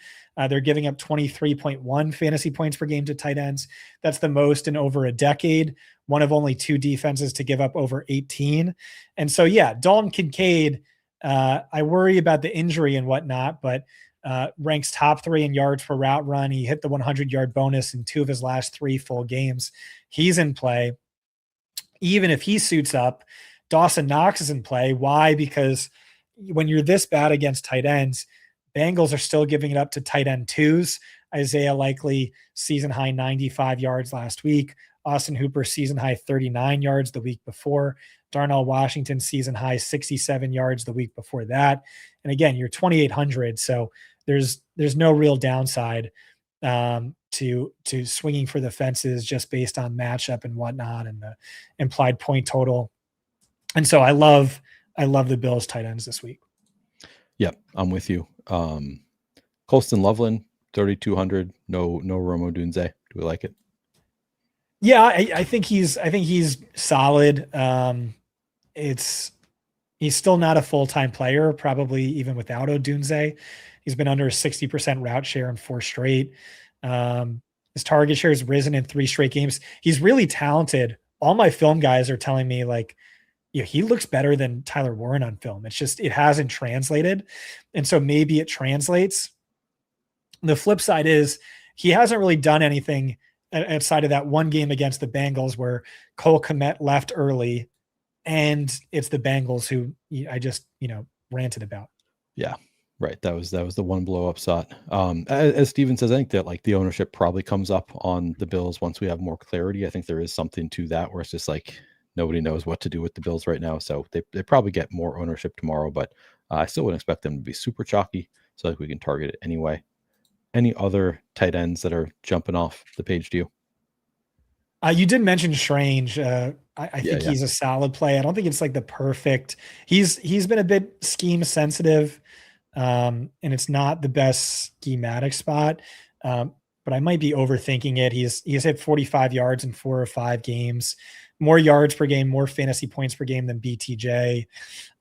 they're giving up 23.1 fantasy points per game to tight ends. That's the most in over a decade. One of only 2 defenses to give up over 18. And so, yeah, Dalton Kincaid, I worry about the injury and whatnot, but ranks top 3 in yards per route run. He hit the 100-yard bonus in 2 of his last 3 full games. He's in play. Even if he suits up, Dawson Knox is in play. Why? Because when you're this bad against tight ends, Bengals are still giving it up to tight end 2s. Isaiah Likely, season high 95 yards last week. Austin Hooper, season high 39 yards the week before. Darnell Washington, season high 67 yards the week before that. And again, you're 2,800. So there's no real downside to swinging for the fences just based on matchup and whatnot and the implied point total. And so I love the Bills tight ends this week. Yep, I'm with you. Colston Loveland, 3,200. No Romo Dunze. Do we like it? Yeah, I think he's solid. He's still not a full-time player, probably even without Odunze. He's been under a 60% route share in 4 straight. His target share has risen in 3 straight games. He's really talented. All my film guys are telling me like, yeah, he looks better than Tyler Warren on film. It's just, it hasn't translated. And so maybe it translates. The flip side is he hasn't really done anything outside of that one game against the Bengals where Cole Kmet left early, and it's the Bengals who I just, ranted about. Yeah, right. That was the one blow up shot. As Steven says, I think that like the ownership probably comes up on the Bills once we have more clarity. I think there is something to that where it's just like, nobody knows what to do with the Bills right now. So they probably get more ownership tomorrow, but I still wouldn't expect them to be super chalky. So like we can target it anyway. Any other tight ends that are jumping off the page to you? You did mention Strange. I think he's a solid play. I don't think it's like the perfect. He's been a bit scheme sensitive, and it's not the best schematic spot. But I might be overthinking it. He's hit 45 yards in 4 or 5 games. More yards per game, more fantasy points per game than BTJ.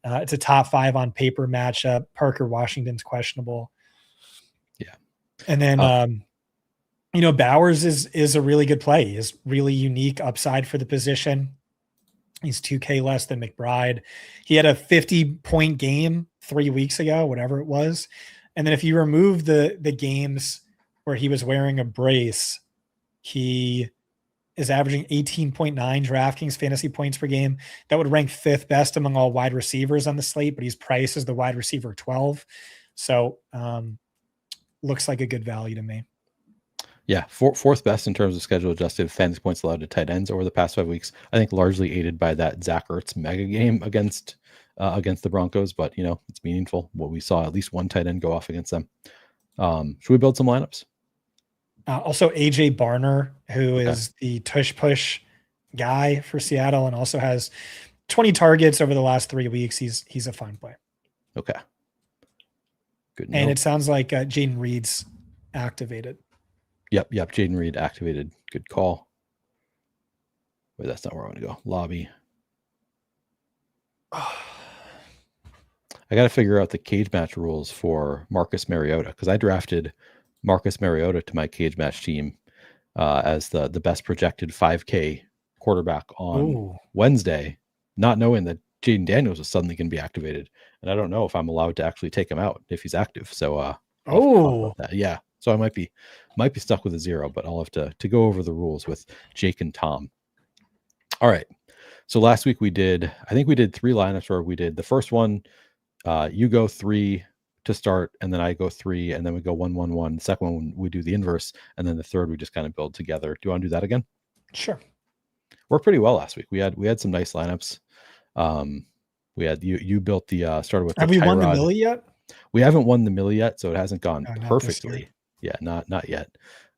It's a top 5 on paper matchup. Parker Washington's questionable. Yeah. And then, Bowers is a really good play. He has really unique upside for the position. He's 2K less than McBride. He had a 50-point game 3 weeks ago, whatever it was. And then if you remove the games where he was wearing a brace, he is averaging 18.9 DraftKings fantasy points per game. That would rank 5th best among all wide receivers on the slate, but he's priced as the wide receiver 12. So looks like a good value to me. Yeah, fourth best in terms of schedule adjusted fantasy points allowed to tight ends over the past 5 weeks. I think largely aided by that Zach Ertz mega game against the Broncos, but it's meaningful. What we saw, at least one tight end go off against them. Should we build some lineups? Also, AJ Barner, who is the tush push guy for Seattle, and also has 20 targets over the last 3 weeks. He's a fine play. Okay. Good. And it sounds like Jaden Reed's activated. Yep. Jaden Reed activated. Good call. Wait, that's not where I want to go. Lobby. I got to figure out the cage match rules for Marcus Mariota, because I drafted Marcus Mariota to my cage match team as the best projected 5K quarterback on Wednesday, not knowing that Jaden Daniels was suddenly going to be activated. And I don't know if I'm allowed to actually take him out if he's active. So, yeah. So I might be stuck with a 0, but I'll have to go over the rules with Jake and Tom. All right. So last week I think we did 3 lineups where we did the first one. You go 3 to start, and then I go 3, and then we go 1-1-1. The second one we do the inverse, and then the third we just kind of build together. Do you want to do that again? Sure. Worked pretty well last week. We had some nice lineups. We had you built the started with. Have we won the Millie yet? We haven't won the Millie yet, so it hasn't gone perfectly. Yeah, not yet.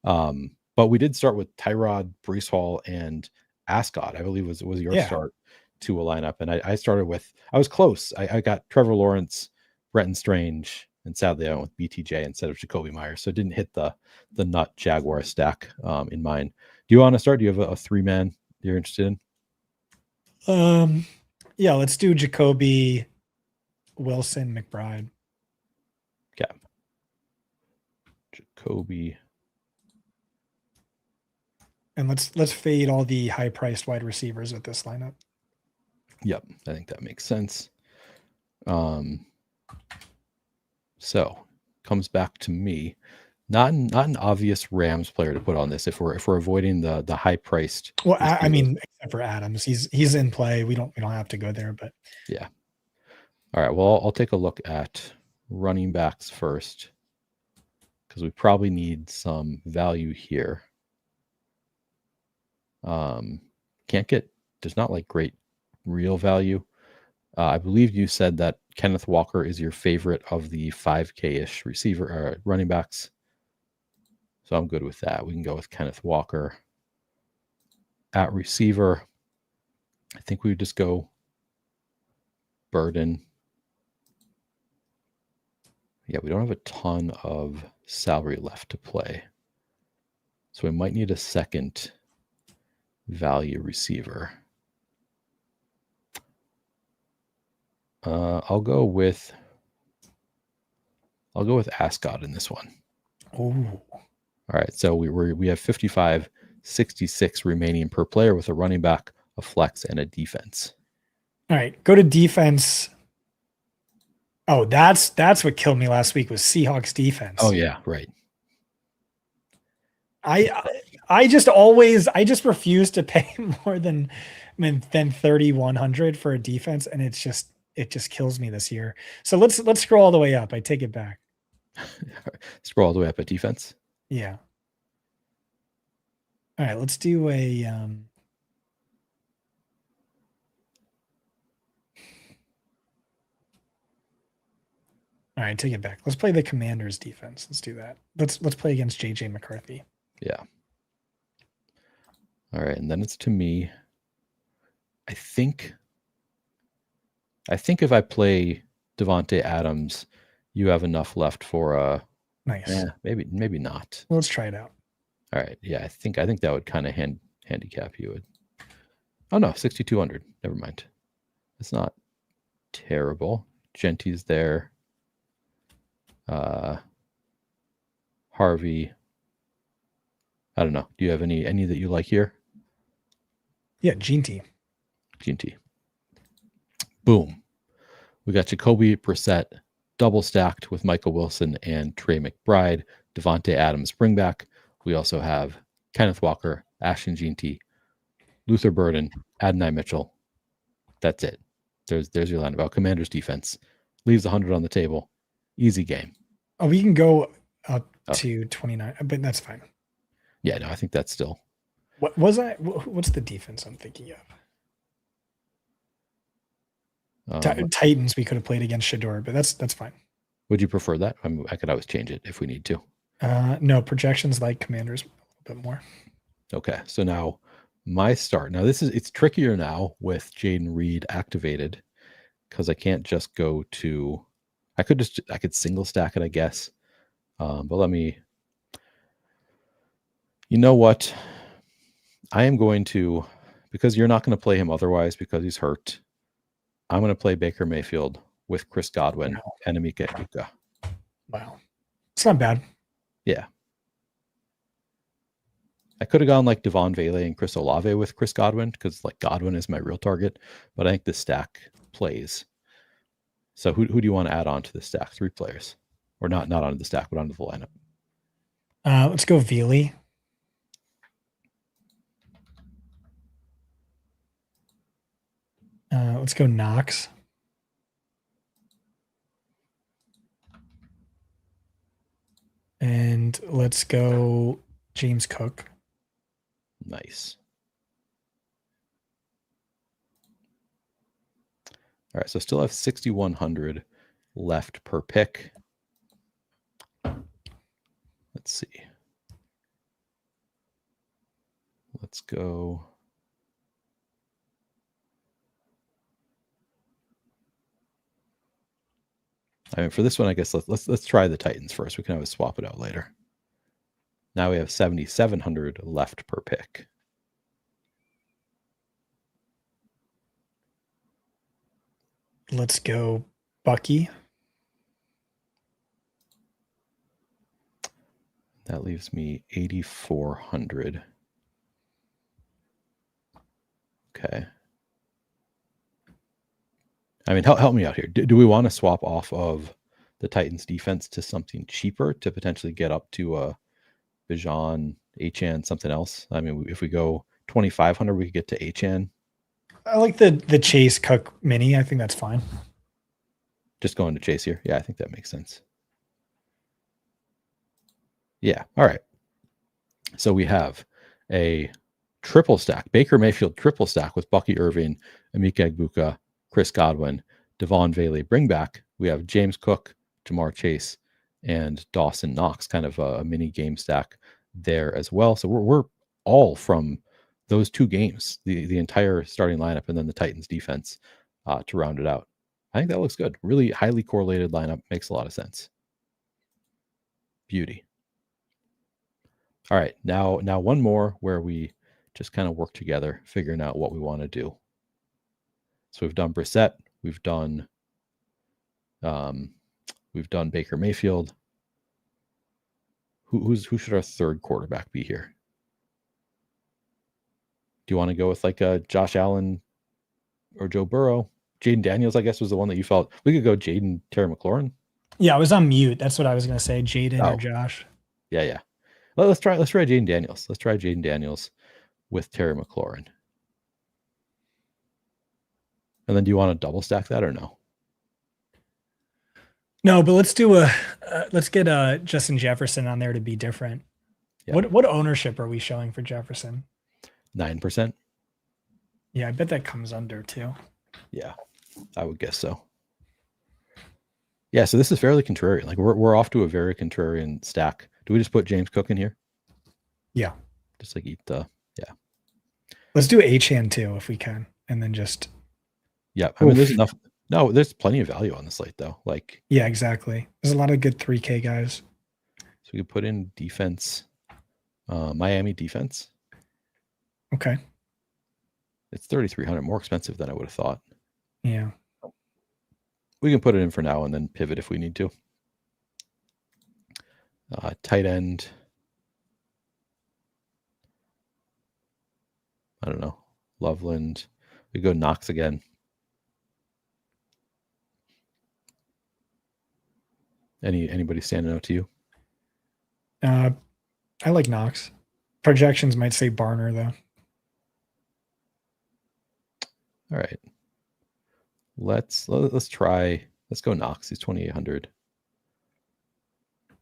But we did start with Tyrod, Breece Hall, and Ascot. I believe was your start to a lineup, and I started with. I was close. I got Trevor Lawrence, Brenton Strange, and sadly I went with BTJ instead of Jacoby Myers, so it didn't hit the nut Jaguar stack in mine. Do you want to start? Do you have a 3-man you're interested in? Yeah, let's do Jacoby, Wilson, McBride. Okay. Jacoby. And let's fade all the high-priced wide receivers with this lineup. Yep, I think that makes sense. So comes back to me. Not an obvious Rams player to put on this if we're avoiding the high priced. Well, I mean, except for Adams, he's in play. We don't have to go there, but yeah. All right. Well, I'll take a look at running backs first, because we probably need some value here. There's not like great real value. I believe you said that Kenneth Walker is your favorite of the 5K-ish receiver or running backs. So I'm good with that. We can go with Kenneth Walker at receiver. I think we would just go Burden. Yeah, we don't have a ton of salary left to play. So we might need a second value receiver. I'll go with Ascot in this one. Oh. All right, so we have 55.66 remaining per player with a running back, a flex, and a defense. All right, go to defense. Oh, that's what killed me last week was Seahawks defense. Oh yeah, right. I just refuse to pay more than 3,100 for a defense, and it just kills me this year. So let's scroll all the way up. I take it back. Scroll all the way up at defense. Yeah. All right, let's do a all right, take it back. Let's play the Commanders defense. Let's do that. Let's play against JJ McCarthy. Yeah. All right, and then it's to me. I think if I play Devontae Adams, you have enough left for a nice. Yeah, maybe not. Well, let's try it out. All right. Yeah, I think that would kind of handicap you. Oh no, 6,200. Never mind. It's not terrible. Genty's there. Harvey. I don't know. Do you have any that you like here? Yeah, Genty. Boom. We got Jacoby Brissett double stacked with Michael Wilson and Trey McBride, Devontae Adams bring back. We also have Kenneth Walker, Ashton Genty, Luther Burden, Adonai Mitchell. That's it. There's your line about Commanders defense. Leaves 100 on the table. Easy game. Oh, we can go up to 29, but that's fine. Yeah, no, I think that's still. What's the defense I'm thinking of? Titans we could have played against Shador, but that's fine. Would you prefer that? I mean, I could always change it if we need to. No, projections like Commanders a little bit more. Okay, so now my start. Now it's trickier now with Jaden Reed activated because I can't just go to. I could single stack it, I guess. But let me. You know what? I am going to, because you're not going to play him otherwise because he's hurt. I'm going to play Baker Mayfield with Chris Godwin and Emeka Egbuka. Wow, it's not bad. Yeah. I could have gone like Devon Vele and Chris Olave with Chris Godwin because like Godwin is my real target, but I think this stack plays. So who do you want to add on to the stack? 3 players, or not onto the stack, but onto the lineup. Let's go Vele. Let's go Knox. And let's go James Cook. Nice. All right, so still have 6,100 left per pick. Let's see. Let's go. I mean, for this one, I guess let's try the Titans first. We can always swap it out later. Now we have 7,700 left per pick. Let's go Bucky. That leaves me 8,400. Okay. I mean, help me out here. Do we want to swap off of the Titans defense to something cheaper to potentially get up to a Bijan, Achan, something else? I mean, if we go 2,500, we could get to Achan. I like the Chase Cook mini. I think that's fine. Just going to Chase here. Yeah, I think that makes sense. Yeah. All right. So we have a triple stack, Baker Mayfield triple stack with Bucky Irving, Emeka Egbuka, Chris Godwin, Devon Vele. Bring back. We have James Cook, Jamar Chase, and Dawson Knox, kind of a mini game stack there as well. So we're all from those 2 games, the entire starting lineup, and then the Titans defense to round it out. I think that looks good. Really highly correlated lineup. Makes a lot of sense. Beauty. All right, now one more where we just kind of work together, figuring out what we want to do. So we've done Brissett, we've done Baker Mayfield. Who should our third quarterback be here? Do you want to go with like a Josh Allen or Joe Burrow? Jaden Daniels, I guess, was the one that you felt we could go. Jaden, Terry McLaurin. Yeah, I was on mute. That's what I was going to say. Jaden or Josh. Yeah. Well, let's try Jaden Daniels. Let's try Jaden Daniels with Terry McLaurin. And then do you want to double stack that or no? No, but let's do let's get Justin Jefferson on there to be different. Yeah. What ownership are we showing for Jefferson? 9%. Yeah, I bet that comes under too. Yeah, I would guess so. Yeah, so this is fairly contrarian. Like we're off to a very contrarian stack. Do we just put James Cook in here? Yeah. Just like eat the Let's do Achan too if we can, and then just. Yeah, I mean, there's enough. No, there's plenty of value on the slate though. Like. Yeah, exactly. There's a lot of good 3K guys. So we could put in defense, Miami defense. Okay. It's 3,300 more expensive than I would have thought. Yeah. We can put it in for now and then pivot if we need to. Tight end. I don't know. Loveland. We go Knox again. Anybody standing out to you? I like Knox. Projections might say Barner though. All right. Let's go Knox. He's 2,800.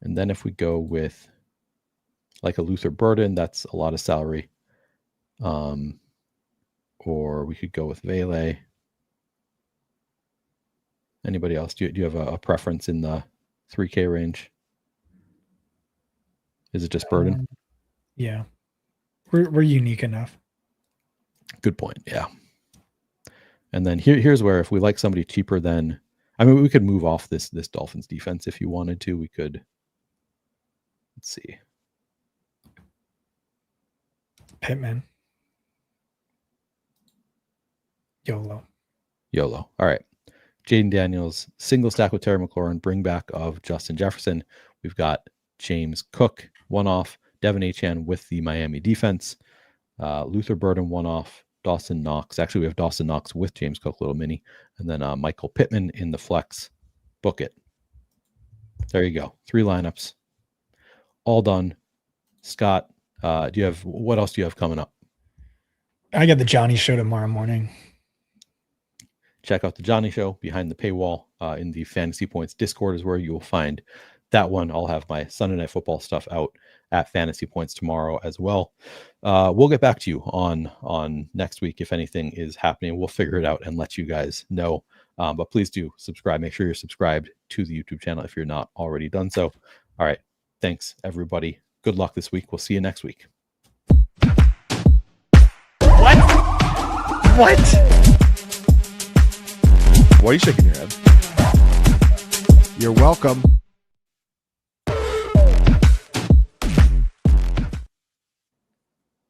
And then if we go with like a Luther Burden, that's a lot of salary. Or we could go with Vele. Anybody else? Do you have a preference in the 3K range? Is it just Burden? Yeah. We're unique enough. Good point. Yeah. And then here's where if we like somebody cheaper than, I mean, we could move off this Dolphins defense if you wanted to. We could, let's see. Pittman. YOLO. All right. Jaden Daniels, single stack with Terry McLaurin, bring back of Justin Jefferson. We've got James Cook, one off, Devin Achane with the Miami defense, Luther Burden, one off, Dawson Knox. Actually, we have Dawson Knox with James Cook, little mini, and then Michael Pittman in the flex. Book it. There you go. 3 lineups. All done. Scott, what else do you have coming up? I got the Johnny Show tomorrow morning. Check out the Johnny Show behind the paywall in the Fantasy Points Discord is where you will find that one. I'll have my Sunday Night Football stuff out at Fantasy Points tomorrow as well. We'll get back to you on next week if anything is happening. We'll figure it out and let you guys know. But please do subscribe. Make sure you're subscribed to the YouTube channel if you're not already done so. All right. Thanks, everybody. Good luck this week. We'll see you next week. What? Why are you shaking your head? You're welcome.